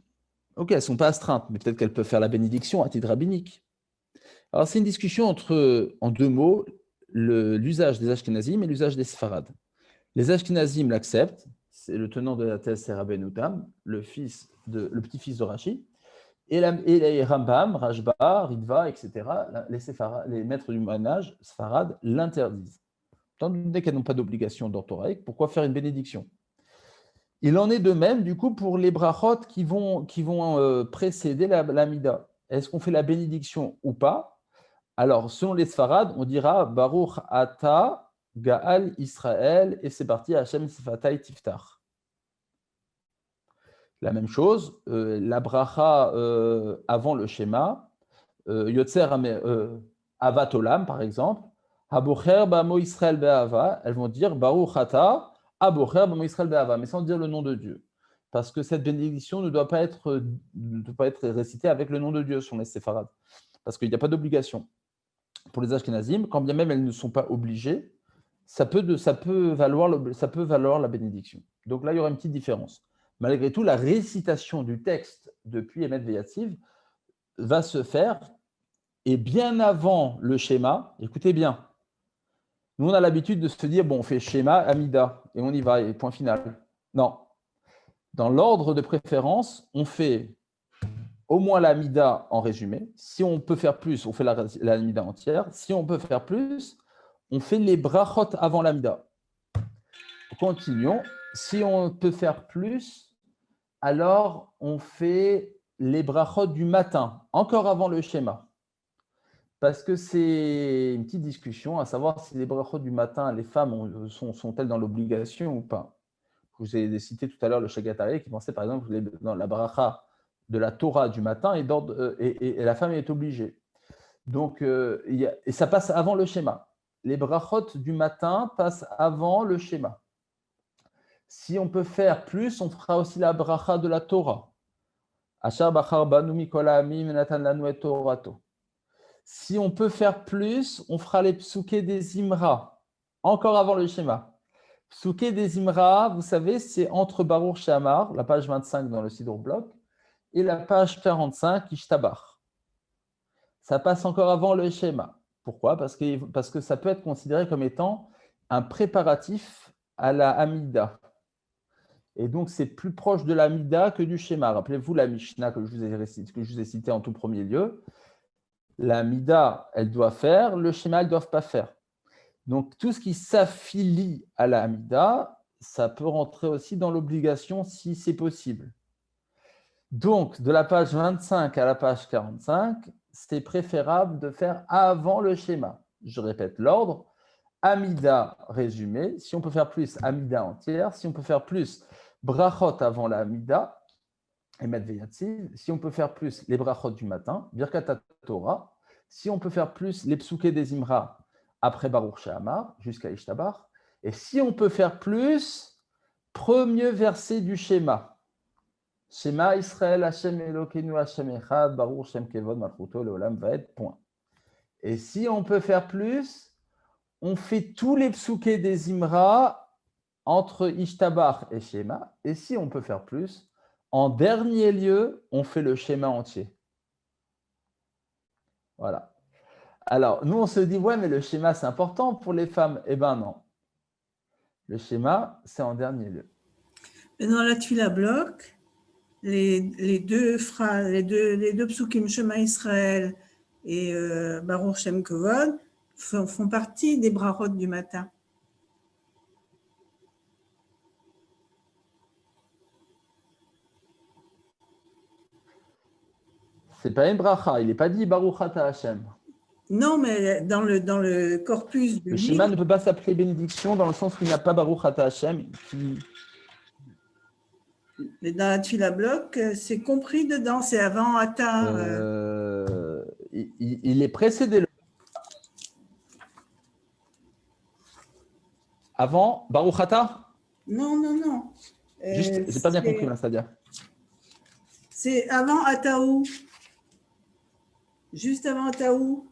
Ok, elles ne sont pas astreintes, mais peut-être qu'elles peuvent faire la bénédiction à titre rabbinique. Alors, c'est une discussion en 2 mots, l'usage des Ashkenazim et l'usage des Séfarades. Les Ashkenazim l'acceptent, c'est le tenant de la thèse, c'est Rabbeinu Tam, le petit-fils de Rashi, et les Rambam, Rashba, Ritva, etc., les maîtres du Moyen-Âge, Séfarades, l'interdisent. Tant donné qu'elles n'ont pas d'obligation d'orthoraïque, pourquoi faire une bénédiction ? Il en est de même, du coup, pour les brachot qui vont précéder la Mida. Est-ce qu'on fait la bénédiction ou pas ? Alors, selon les Sfarad, on dira Baruch Ata Gaal Israël, et c'est parti, Hashem Sifatai Tiftar. La même chose, la bracha avant le schéma, Yotzer Avat Olam, par exemple, Habocher Bamo Israël Be'ava, elles vont dire Baruch Ata Abocher Bamo Israël Be'ava, mais sans dire le nom de Dieu. Parce que cette bénédiction ne doit pas être récitée avec le nom de Dieu, selon les Séfarades. Parce qu'il n'y a pas d'obligation. Pour les Ashkenazim, quand bien même elles ne sont pas obligées, ça peut valoir la bénédiction. Donc là, il y aura une petite différence. Malgré tout, la récitation du texte depuis Emet Veyatziv va se faire, et bien avant le schéma, écoutez bien, nous on a l'habitude de se dire, bon, on fait schéma, Amida, et on y va, et point final. Non. Dans l'ordre de préférence, on fait au moins la Amida en résumé. Si on peut faire plus, on fait la Amida entière. Si on peut faire plus, on fait les brachot avant l'Amida. Continuons. Si on peut faire plus, alors on fait les brachot du matin, encore avant le schéma. Parce que c'est une petite discussion à savoir si les brachot du matin, les femmes sont-elles dans l'obligation ou pas. Je vous ai cité tout à l'heure le Shagatari qui pensait par exemple dans la bracha de la Torah du matin et la femme est obligée. Donc, et ça passe avant le schéma. Les brachot du matin passent avant le schéma. Si on peut faire plus, on fera aussi la bracha de la Torah. Asher bachar banu mikol ha'amim natan lanu et torato. Si on peut faire plus, on fera les psuké des Imra, encore avant le schéma. Psuké des Imra, vous savez, c'est entre Baruch She'amar, la page 25 dans le Siddur Bloc, et la page 45, Ishtabar. Ça passe encore avant le schéma. Pourquoi ? Parce que ça peut être considéré comme étant un préparatif à la Hamida. Et donc, c'est plus proche de la Hamida que du schéma. Rappelez-vous la Mishnah que je vous ai citée en tout premier lieu. La Hamida, elle doit faire, le schéma, elles ne doivent pas faire. Donc, tout ce qui s'affilie à la Hamida, ça peut rentrer aussi dans l'obligation si c'est possible. Donc, de la page 25 à la page 45, c'est préférable de faire avant le schéma. Je répète l'ordre. Hamida résumé. Si on peut faire plus, Hamida entière. Si on peut faire plus, brachot avant la Hamida, Emet Veyatziv. Si on peut faire plus, les brachot du matin, Birkat Torah. Si on peut faire plus, les psuké des Imra après Baruch She'amar, jusqu'à Ishtabar. Et si on peut faire plus, premier verset du schéma. Shema Israël, Hashem Elokeinu, Hashem Echad, Baruch Shem Kevod, Malchuto, Leolam Vaed, point. Et si on peut faire plus, on fait tous les psukés des Imra entre Ishtabach et Shema. Et si on peut faire plus, en dernier lieu, on fait le schéma entier. Voilà. Alors, nous, on se dit, ouais, mais le schéma, c'est important pour les femmes. Eh bien, non. Le schéma, c'est en dernier lieu. Et dans la Tfila bloc, les deux phrases, les deux psukim, Shema Israël et Baruch Shem Kevod, font partie des brachot du matin. C'est pas une bracha, il n'est pas dit Baruch Ata Hashem. Non, mais dans le corpus du Le livre, schéma ne peut pas s'appeler bénédiction dans le sens où il n'y a pas Baruch Ata Hashem qui... mais dans la Tfila bloc, c'est compris dedans, c'est avant Ata. il est précédé. Avant Baruch Ata? Non. Juste, j'ai pas bien compris, Nastadia. C'est avant Ataou. Juste avant Ataou.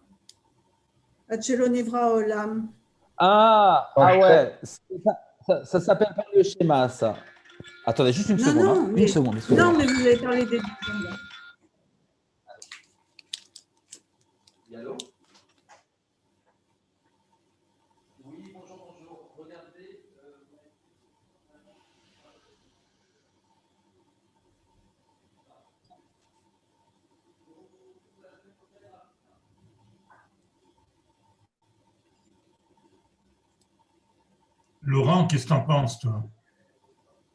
Hachelon Nivra Olam. Ah ouais, ça s'appelle pas le schéma, ça. Attendez, juste une seconde. Non, mais, une seconde. non, mais vous avez parlé des deux. Allô? Oui, bonjour. Regardez. Laurent, qu'est-ce que tu en penses, toi?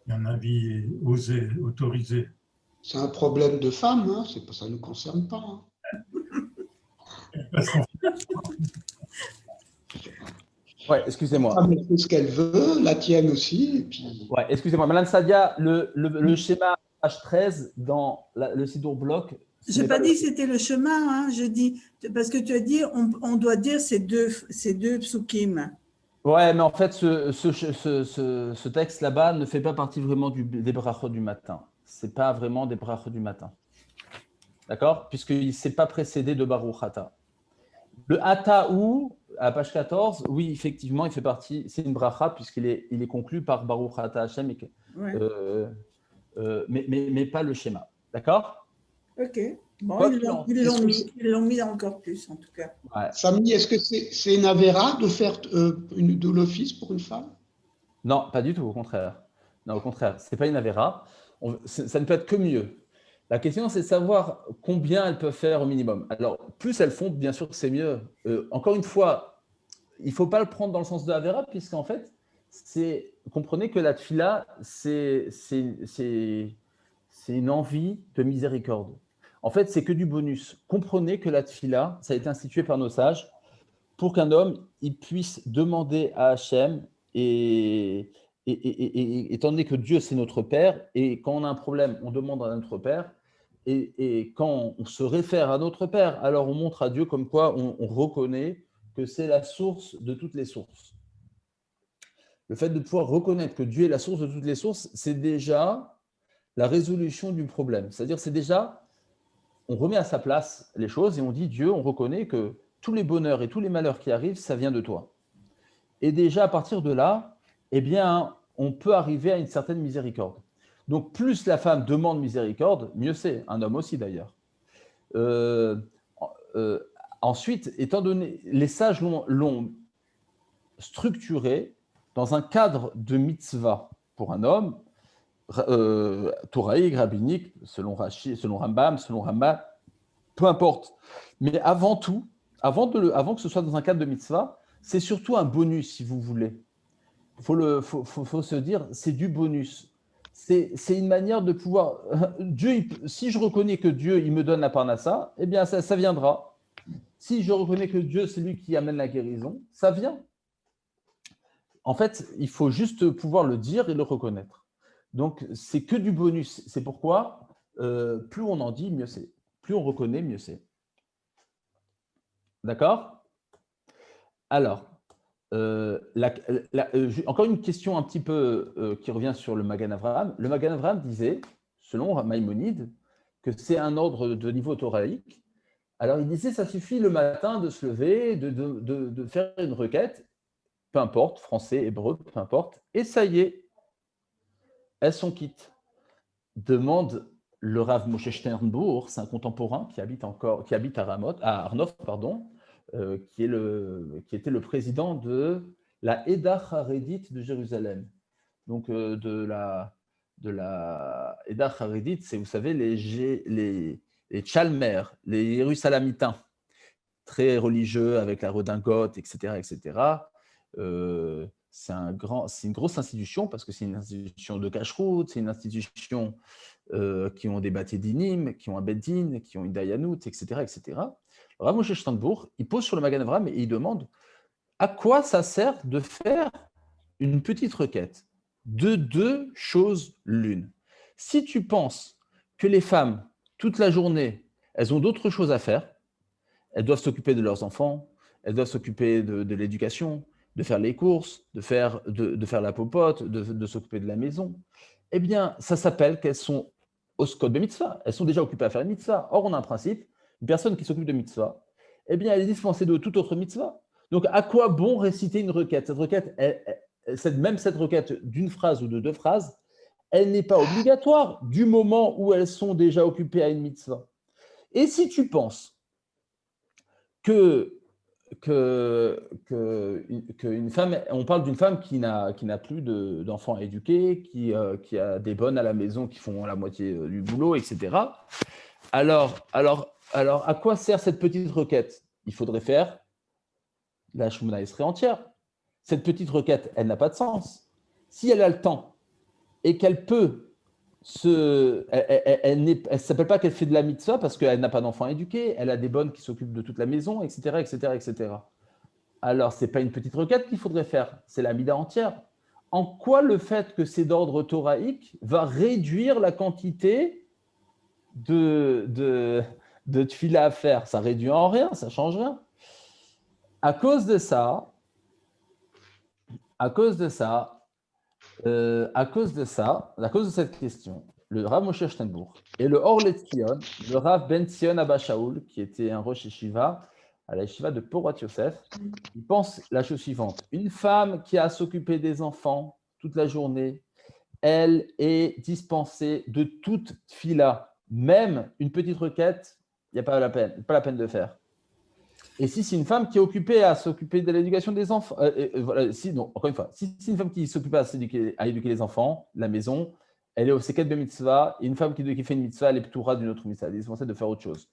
Un avis osé, autorisé. C'est un problème de femme, hein, ça ne nous concerne pas. Hein. Parce qu'on Ouais, excusez-moi. La femme fait ce qu'elle veut, la tienne aussi. Et puis... Ouais, excusez-moi. Madame Sadia, le schéma H13 dans le Sidour bloc. Je n'ai pas dit que c'était le chemin, hein, je dis, parce que tu as dit on doit dire ces deux psukim. Ouais, mais en fait, ce texte là-bas ne fait pas partie vraiment des brachot du matin. Ce n'est pas vraiment des brachot du matin. D'accord? Puisqu'il ne s'est pas précédé de Baruch Ata. Le Ataou, à page 14, oui, effectivement, il fait partie, c'est une bracha puisqu'il est conclu par Baruch Ata Hashem, Ouais. mais pas le schéma. D'accord? Ok. Bon, ils l'ont mis dans le corpus, en tout cas. Ouais. Samy, est-ce que c'est une avéra de faire de l'office pour une femme? Non, pas du tout, au contraire. Non, au contraire, ce n'est pas une avéra. Ça ne peut être que mieux. La question, c'est de savoir combien elles peuvent faire au minimum. Alors, plus elles font, bien sûr que c'est mieux. Encore une fois, il ne faut pas le prendre dans le sens de avéra, puisqu'en fait, comprenez que la tfila, c'est une envie de miséricorde. En fait, c'est que du bonus. Comprenez que la tfila, ça a été institué par nos sages pour qu'un homme il puisse demander à Hachem, et étant donné que Dieu, c'est notre Père, et quand on a un problème, on demande à notre Père, et quand on se réfère à notre Père, alors on montre à Dieu comme quoi on reconnaît que c'est la source de toutes les sources. Le fait de pouvoir reconnaître que Dieu est la source de toutes les sources, c'est déjà la résolution du problème. C'est-à-dire, c'est déjà, on remet à sa place les choses et on dit, Dieu, on reconnaît que tous les bonheurs et tous les malheurs qui arrivent, ça vient de toi. Et déjà, à partir de là, eh bien, on peut arriver à une certaine miséricorde. Donc, plus la femme demande miséricorde, mieux c'est. Un homme aussi, d'ailleurs. Ensuite, étant donné, les sages l'ont structuré dans un cadre de mitzvah pour un homme, Toraïque, rabbinique, selon Rashi, selon Rambam, selon Rambam, peu importe. Mais avant tout, avant que ce soit dans un cadre de mitzvah, c'est surtout un bonus, si vous voulez. Faut se dire, c'est du bonus. C'est une manière de pouvoir... Dieu, si je reconnais que Dieu, il me donne la parnassa, eh bien, ça viendra. Si je reconnais que Dieu, c'est lui qui amène la guérison, ça vient. En fait, il faut juste pouvoir le dire et le reconnaître. Donc, c'est que du bonus. C'est pourquoi, plus on en dit, mieux c'est. Plus on reconnaît, mieux c'est. D'accord? Alors, encore une question un petit peu qui revient sur le Magan Avraham. Le Magan Avraham disait, selon Maïmonide, que c'est un ordre de niveau thoraïque. Alors, il disait, ça suffit le matin de se lever, de faire une requête, peu importe, français, hébreu, peu importe, et ça y est, elles sont quittes. Demande le Rav Moshe Sternbourg, c'est un contemporain qui habite à Arnof, qui était le président de la Eda Haredite de Jérusalem. Donc, de la Eda Haredite, c'est, vous savez, les Chalmer, les Jérusalemitains, très religieux avec la redingote, etc., etc. C'est une grosse institution parce que c'est une institution de cacheroute, c'est une institution qui ont des bâtés dinim, qui ont un beddin, qui ont une dayanout, etc., etc. Rav Moshe Sternbourg, il pose sur le Magan Avraham et il demande à quoi ça sert de faire une petite requête de deux choses l'une. Si tu penses que les femmes, toute la journée, elles ont d'autres choses à faire, elles doivent s'occuper de leurs enfants, elles doivent s'occuper de l'éducation, de faire les courses, de faire la popote, de s'occuper de la maison, eh bien, ça s'appelle qu'elles sont au code de mitzvah. Elles sont déjà occupées à faire une mitzvah. Or, on a un principe, une personne qui s'occupe de mitzvah, eh bien, elle est dispensée de toute autre mitzvah. Donc, à quoi bon réciter une requête ? Cette requête, même cette requête d'une phrase ou de deux phrases, elle n'est pas obligatoire du moment où elles sont déjà occupées à une mitzvah. Et si tu penses qu'une femme, on parle d'une femme qui n'a plus d'enfants à éduquer, qui a des bonnes à la maison qui font la moitié du boulot, etc. Alors, à quoi sert cette petite requête ? Il faudrait faire la Shemona Esrei entière. Cette petite requête, elle n'a pas de sens. Si elle a le temps et qu'elle peut elle ne s'appelle pas qu'elle fait de la mitzvah parce qu'elle n'a pas d'enfants à éduquer, elle a des bonnes qui s'occupent de toute la maison, etc., etc., etc. Alors, ce n'est pas une petite requête qu'il faudrait faire, c'est la mida entière. En quoi le fait que c'est d'ordre thoraïque va réduire la quantité de tefila à faire ? Ça réduit en rien, ça ne change rien. À cause de cette question, le Rav Moshe Sternbourg et le Or Letzion, le Rav Ben Zion Abba Shaul, qui était un Rosh Yeshiva à la Yeshiva de Porat Yosef, il pense la chose suivante. Une femme qui a à s'occuper des enfants toute la journée, elle est dispensée de toute tefila, même une petite requête, il n'y a pas la peine de faire. Et si c'est une femme qui est occupée à s'occuper de l'éducation des enfants, encore une fois, si c'est une femme qui s'occupe à éduquer les enfants, la maison, elle est au seket de mitzvah, et une femme qui fait une mitzvah, elle est ptoura d'une autre mitzvah, elle est dispensée de faire autre chose.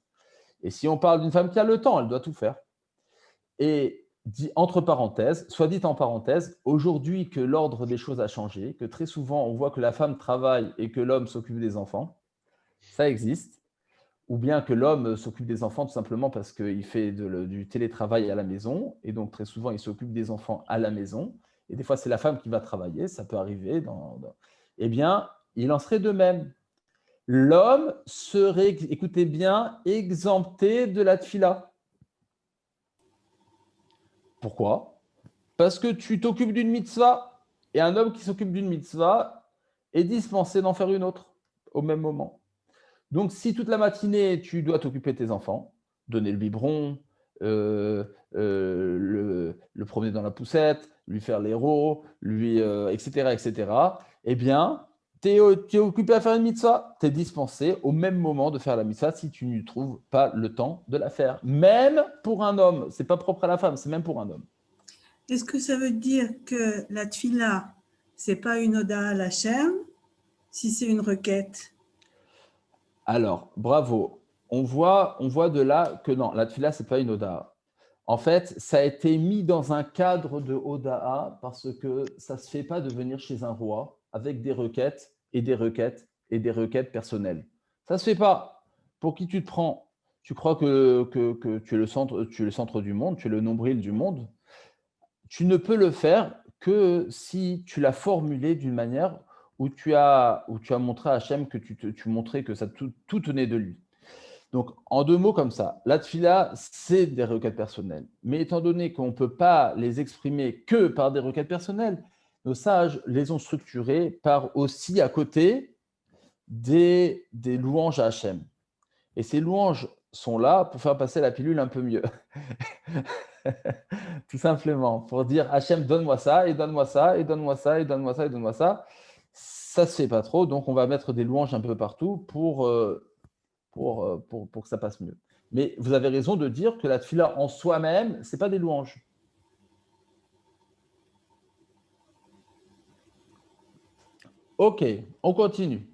Et si on parle d'une femme qui a le temps, elle doit tout faire. Et entre parenthèses, soit dit en parenthèse, aujourd'hui que l'ordre des choses a changé, que très souvent on voit que la femme travaille et que l'homme s'occupe des enfants, ça existe. Ou bien que l'homme s'occupe des enfants tout simplement parce qu'il fait du télétravail à la maison, et donc très souvent il s'occupe des enfants à la maison, et des fois c'est la femme qui va travailler, ça peut arriver. Eh bien, il en serait de même. L'homme serait, écoutez bien, exempté de la tfila. Pourquoi ? Parce que tu t'occupes d'une mitzvah, et un homme qui s'occupe d'une mitzvah est dispensé d'en faire une autre au même moment. Donc, si toute la matinée, tu dois t'occuper de tes enfants, donner le biberon, le promener dans la poussette, lui faire l'héros, etc., etc., eh bien, tu es occupé à faire une mitzvah, tu es dispensé au même moment de faire la mitzvah si tu ne trouves pas le temps de la faire. Même pour un homme, ce n'est pas propre à la femme, c'est même pour un homme. Est-ce que ça veut dire que la tfila, ce n'est pas une oda à l'Hachem, si c'est une requête ? Alors, bravo. On voit de là que non, la tfila, ce n'est pas une oda. En fait, ça a été mis dans un cadre de oda parce que ça ne se fait pas de venir chez un roi avec des requêtes et des requêtes et des requêtes personnelles. Ça ne se fait pas. Pour qui tu te prends ? Tu crois que tu es le centre du monde, tu es le nombril du monde. Tu ne peux le faire que si tu l'as formulé d'une manière où tu as montré à Hachem que tu montrais que tout tenait de lui. Donc, en deux mots comme ça, la tfila, c'est des requêtes personnelles. Mais étant donné qu'on ne peut pas les exprimer que par des requêtes personnelles, nos sages les ont structurées par aussi à côté des louanges à Hachem. Et ces louanges sont là pour faire passer la pilule un peu mieux. Tout simplement, pour dire Hachem, donne-moi ça, et donne-moi ça, et donne-moi ça, et donne-moi ça, et donne-moi ça. Ça ne se fait pas trop, donc on va mettre des louanges un peu partout pour que ça passe mieux. Mais vous avez raison de dire que la tefila en soi-même, ce n'est pas des louanges. Ok, on continue.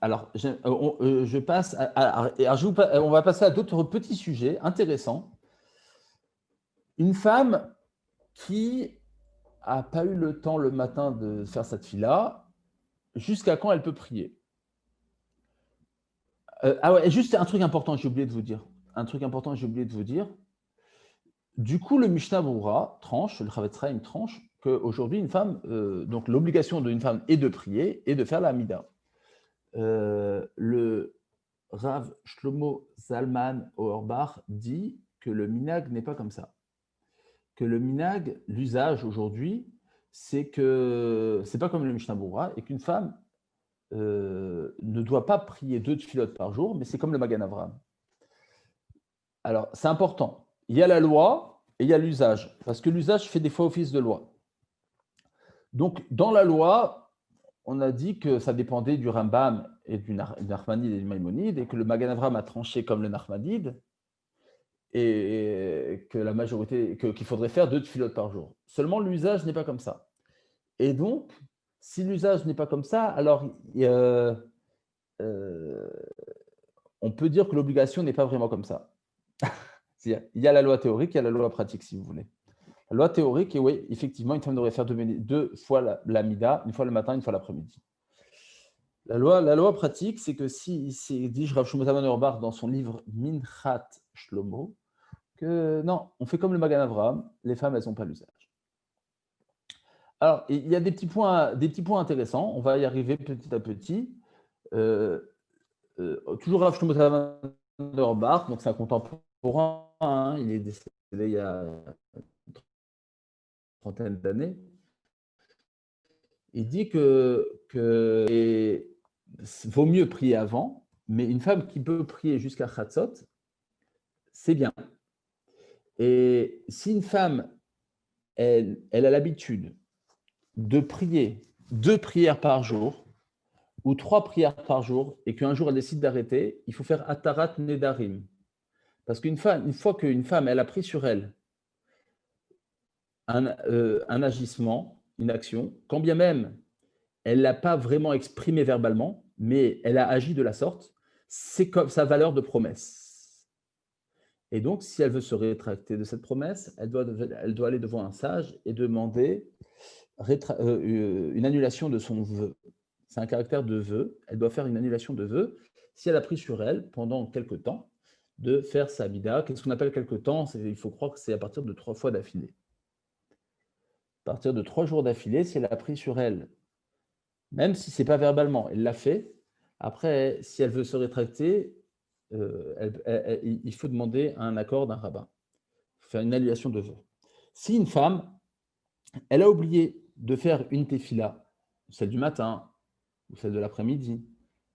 Alors, je passe on va passer à d'autres petits sujets intéressants. Une femme qui n'a pas eu le temps le matin de faire sa tefila, jusqu'à quand elle peut prier? Ah ouais, juste un truc important, j'ai oublié de vous dire. Du coup, le Mishnah Berurah tranche, le Chavetz Chaim tranche, qu'aujourd'hui, une femme, donc l'obligation d'une femme est de prier et de faire la Amida. Le Rav Shlomo Zalman Auerbach dit que le minag n'est pas comme ça. Que le minag, l'usage aujourd'hui, c'est que c'est pas comme le Mishnah Berurah et qu'une femme ne doit pas prier 2 tfilotes par jour, mais c'est comme le Magan Avraham. Alors, c'est important. Il y a la loi et il y a l'usage, parce que l'usage fait des fois office de loi. Donc, dans la loi, on a dit que ça dépendait du Rambam et du Nachmanide et du Maïmonide, et que le Magan Avraham a tranché comme le Nachmanide, et que la majorité, qu'il faudrait faire 2 tfilotes par jour. Seulement, l'usage n'est pas comme ça. Et donc, si l'usage n'est pas comme ça, alors on peut dire que l'obligation n'est pas vraiment comme ça. Il y a la loi théorique, il y a la loi pratique, si vous voulez. La loi théorique, et oui, effectivement, une femme devrait faire 2 fois la mida, une fois le matin, une fois l'après-midi. La loi pratique, c'est que si c'est dit Rav Shlomo Zalman Auerbach dans son livre Minchat Shlomo, que non, on fait comme le Magan Avraham, les femmes, elles n'ont pas l'usage. Alors, il y a des petits points intéressants, on va y arriver petit à petit. Toujours Rav Shlomo Zalman Auerbach, donc c'est un contemporain, hein, il est décédé il y a une trentaine d'années. Il dit que vaut mieux prier avant, mais une femme qui peut prier jusqu'à Chatzot, c'est bien. Et si une femme, elle a l'habitude de prier 2 prières par jour ou 3 prières par jour, et qu'un jour elle décide d'arrêter, il faut faire Atarat Nedarim. Parce une fois qu'une femme, elle a pris sur elle un agissement, une action, quand bien même elle ne l'a pas vraiment exprimé verbalement, mais elle a agi de la sorte, c'est comme sa valeur de promesse. Et donc, si elle veut se rétracter de cette promesse, elle doit aller devant un sage et demander une annulation de son vœu. C'est un caractère de vœu. Elle doit faire une annulation de vœu si elle a pris sur elle, pendant quelque temps, de faire sa mida. Qu'est-ce qu'on appelle quelque temps? Il faut croire que c'est à partir de 3 fois d'affilée. À partir de 3 jours d'affilée, si elle a pris sur elle, même si ce n'est pas verbalement, elle l'a fait. Après, si elle veut se rétracter, il faut demander un accord d'un rabbin. Il faut faire une annulation de vœu. Si une femme, elle a oublié de faire une tefila, celle du matin ou celle de l'après-midi,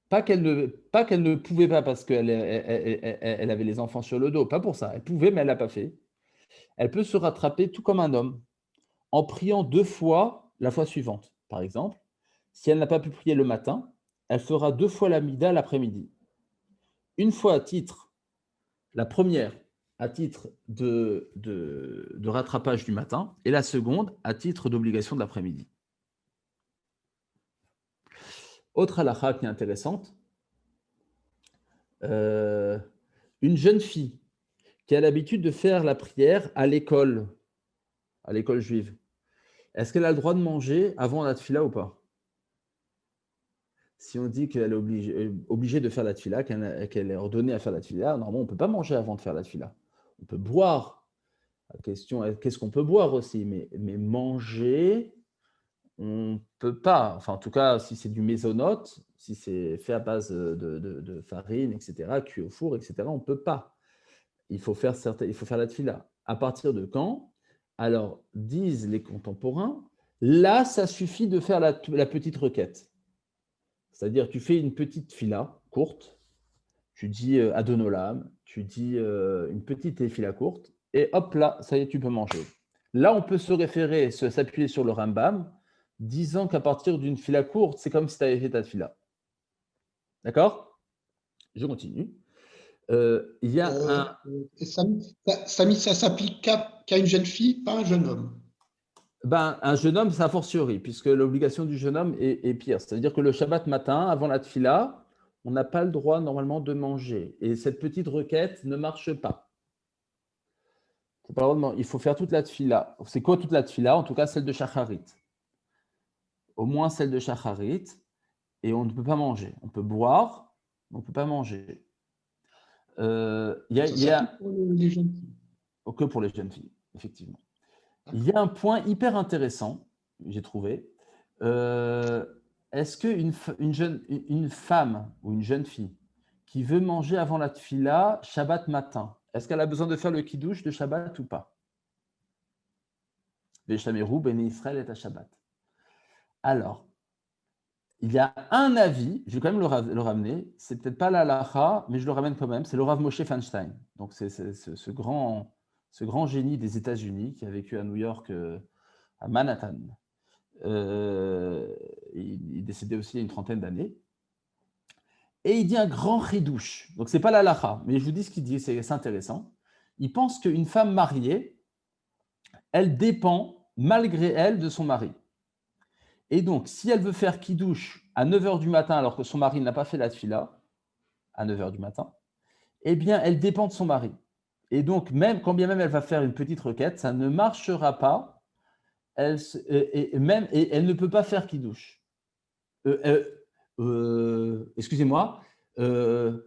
pas qu'elle ne pouvait pas parce qu'elle avait les enfants sur le dos, pas pour ça. Elle pouvait, mais elle ne l'a pas fait. Elle peut se rattraper tout comme un homme en priant 2 fois la fois suivante. Par exemple, si elle n'a pas pu prier le matin, elle fera 2 fois la mida l'après-midi. Une fois à titre, la première à titre de rattrapage du matin, et la seconde à titre d'obligation de l'après-midi. Autre halakha qui est intéressante, une jeune fille qui a l'habitude de faire la prière à l'école juive, est-ce qu'elle a le droit de manger avant la tefila ou pas? Si on dit qu'elle est obligée de faire la tefila, qu'elle est ordonnée à faire la tefila, normalement, on ne peut pas manger avant de faire la tefila. On peut boire. La question est, qu'est-ce qu'on peut boire aussi? Mais manger, on ne peut pas. Enfin, en tout cas, si c'est du mésonote, si c'est fait à base de farine, etc., cuit au four, etc., on ne peut pas. Il faut faire la tefila. À partir de quand? Alors, disent les contemporains Là, ça suffit de faire la petite requête. C'est-à-dire, tu fais une petite fila courte, tu dis Adonolam, tu dis une petite fila courte, et hop là, ça y est, tu peux manger. Là, on peut se référer, s'appuyer sur le Rambam, disant qu'à partir d'une fila courte, c'est comme si tu avais fait ta fila. D'accord? Je continue. Il y a un... Et ça s'applique qu'à une jeune fille, pas un jeune homme. Ben, un jeune homme, c'est a fortiori, puisque l'obligation du jeune homme est pire. C'est-à-dire que le Shabbat matin, avant la tfila, on n'a pas le droit normalement de manger. Et cette petite requête ne marche pas. Il faut faire toute la tfila. C'est quoi toute la tfila? En tout cas, celle de Shacharit. Au moins celle de Shacharit. Et on ne peut pas manger. On peut boire, mais on ne peut pas manger. Ça s'applique pour les jeunes filles. Que pour les jeunes filles, effectivement. Il y a un point hyper intéressant, j'ai trouvé. Est-ce qu'une femme ou une jeune fille qui veut manger avant la tfila, Shabbat matin, est-ce qu'elle a besoin de faire le kiddush de Shabbat ou pas? Veshameru ben Israël est à Shabbat. Alors, il y a un avis, je vais quand même le ramener, c'est peut-être pas la halacha, mais je le ramène quand même, c'est le Rav Moshe Feinstein. Donc, c'est ce grand génie des États-Unis qui a vécu à New York, à Manhattan. Il est décédé aussi il y a une trentaine d'années. Et il dit un grand chidouche. Donc, ce n'est pas la halacha, mais je vous dis ce qu'il dit, c'est intéressant. Il pense qu'une femme mariée, elle dépend, malgré elle, de son mari. Et donc, si elle veut faire kidouche à 9h du matin, alors que son mari n'a pas fait la tfila, à 9h du matin, eh bien, elle dépend de son mari. Et donc, quand bien même elle va faire une petite requête, ça ne marchera pas. Elle ne peut pas faire kidouche. Excusez-moi. Elle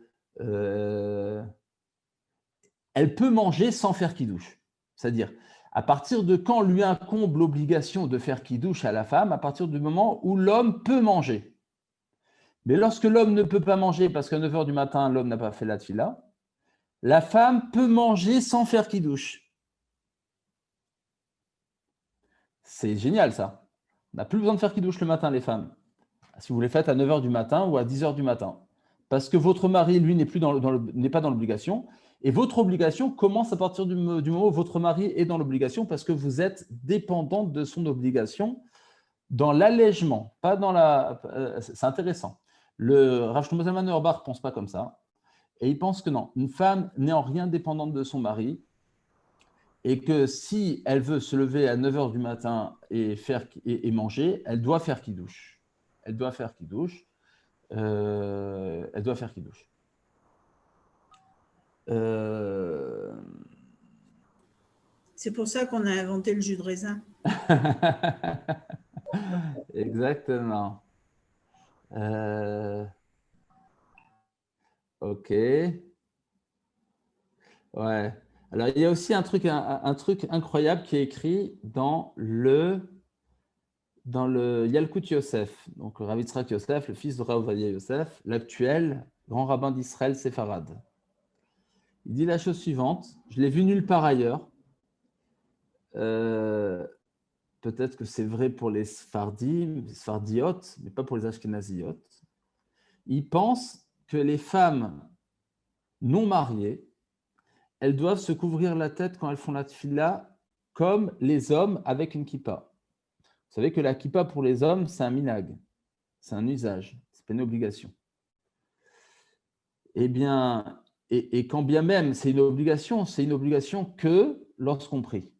peut manger sans faire kidouche. C'est-à-dire, à partir de quand lui incombe l'obligation de faire kidouche à la femme, à partir du moment où l'homme peut manger. Mais lorsque l'homme ne peut pas manger parce qu'à 9h du matin, l'homme n'a pas fait la tfila, la femme peut manger sans faire kidouche. C'est génial, ça. On n'a plus besoin de faire kidouche le matin, les femmes. Si vous les faites à 9h du matin ou à 10h du matin. Parce que votre mari, lui, n'est pas dans l'obligation. Et votre obligation commence à partir du moment où votre mari est dans l'obligation parce que vous êtes dépendante de son obligation dans l'allègement, pas dans la... c'est intéressant. Le Rav Shlomo Zalman Auerbach ne pense pas comme ça. Et il pense que non, une femme n'est en rien dépendante de son mari et que si elle veut se lever à 9h du matin et manger, elle doit faire kidouche. Elle doit faire kidouche. C'est pour ça qu'on a inventé le jus de raisin. Exactement. Ok. Ouais. Alors, il y a aussi un truc incroyable qui est écrit dans le Yalkut Yosef, donc Rav Yitzhak Yosef, le fils de Rav Ovadia Yosef, l'actuel grand rabbin d'Israël séfarade. Il dit la chose suivante, je l'ai vu nulle part ailleurs, peut-être que c'est vrai pour les Sfardiotes, mais pas pour les Ashkenaziotes. Il pense que les femmes non mariées, elles doivent se couvrir la tête quand elles font la tfila comme les hommes avec une kippa. Vous savez que la kippa pour les hommes, c'est un minag, c'est un usage, c'est pas une obligation. Eh bien, et quand bien même c'est une obligation que lorsqu'on prie.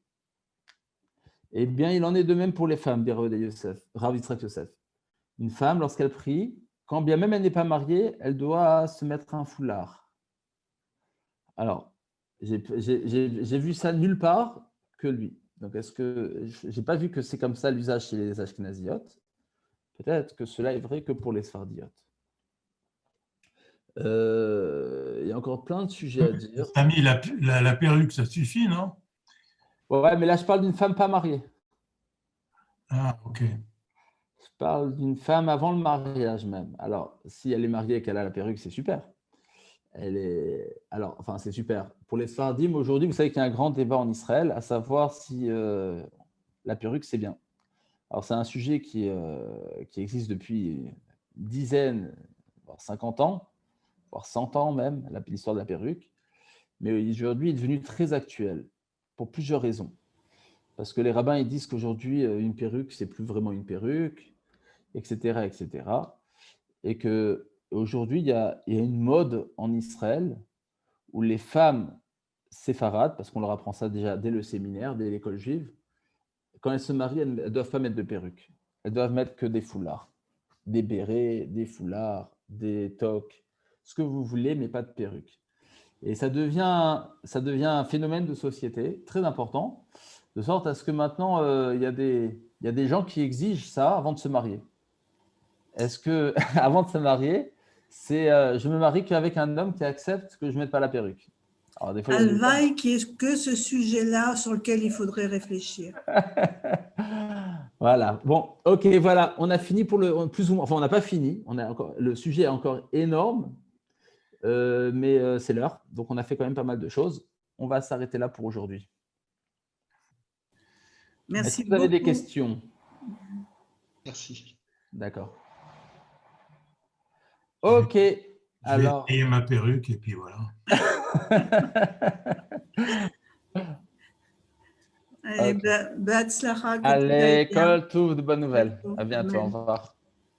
Eh bien, il en est de même pour les femmes, dit Rav Yitzhak Yosef. Une femme, lorsqu'elle prie, quand bien même elle n'est pas mariée, elle doit se mettre un foulard. Alors, j'ai vu ça nulle part que lui. Donc, est-ce que je n'ai pas vu que c'est comme ça l'usage chez les Ashkenaziotes? Peut-être que cela est vrai que pour les Sfardiotes. Il y a encore plein de sujets à dire. Tu as mis la perruque, ça suffit, non? Ouais, mais là, je parle d'une femme pas mariée. Ah, ok. Je parle d'une femme avant le mariage même. Alors, si elle est mariée et qu'elle a la perruque, c'est super. C'est super. Pour les Sfardim, aujourd'hui, vous savez qu'il y a un grand débat en Israël, à savoir si la perruque, c'est bien. Alors, c'est un sujet qui existe depuis une dizaine, voire 50 ans, voire 100 ans même, l'histoire de la perruque. Mais aujourd'hui, il est devenu très actuel pour plusieurs raisons. Parce que les rabbins ils disent qu'aujourd'hui, une perruque, c'est plus vraiment une perruque, etc., etc. Et qu'aujourd'hui, il y a une mode en Israël où les femmes séfarades, parce qu'on leur apprend ça déjà dès le séminaire, dès l'école juive, quand elles se marient, elles ne doivent pas mettre de perruque. Elles doivent mettre que des foulards, des bérets, des foulards, des toques, ce que vous voulez, mais pas de perruque. Et ça devient un phénomène de société très important, de sorte à ce que maintenant, il y a des gens qui exigent ça avant de se marier. Est-ce que, avant de se marier, c'est je me marie qu'avec un homme qui accepte que je ne mette pas la perruque. Alors, des fois, il y a des Alvaï, qui est que ce sujet-là sur lequel il faudrait réfléchir. Voilà. Bon, ok, voilà. On a fini pour le plus ou moins. Enfin, on n'a pas fini. Le sujet est encore énorme, mais c'est l'heure. Donc, on a fait quand même pas mal de choses. On va s'arrêter là pour aujourd'hui. Merci Est-ce que vous avez des beaucoup. questions? Merci. D'accord. Ok. Je vais essayer ma perruque et puis voilà. Allez, Okay. Batzlacha, que tout aille Allez, bien. Kol Touv, de bonnes nouvelles. À bientôt. Au Amen. revoir.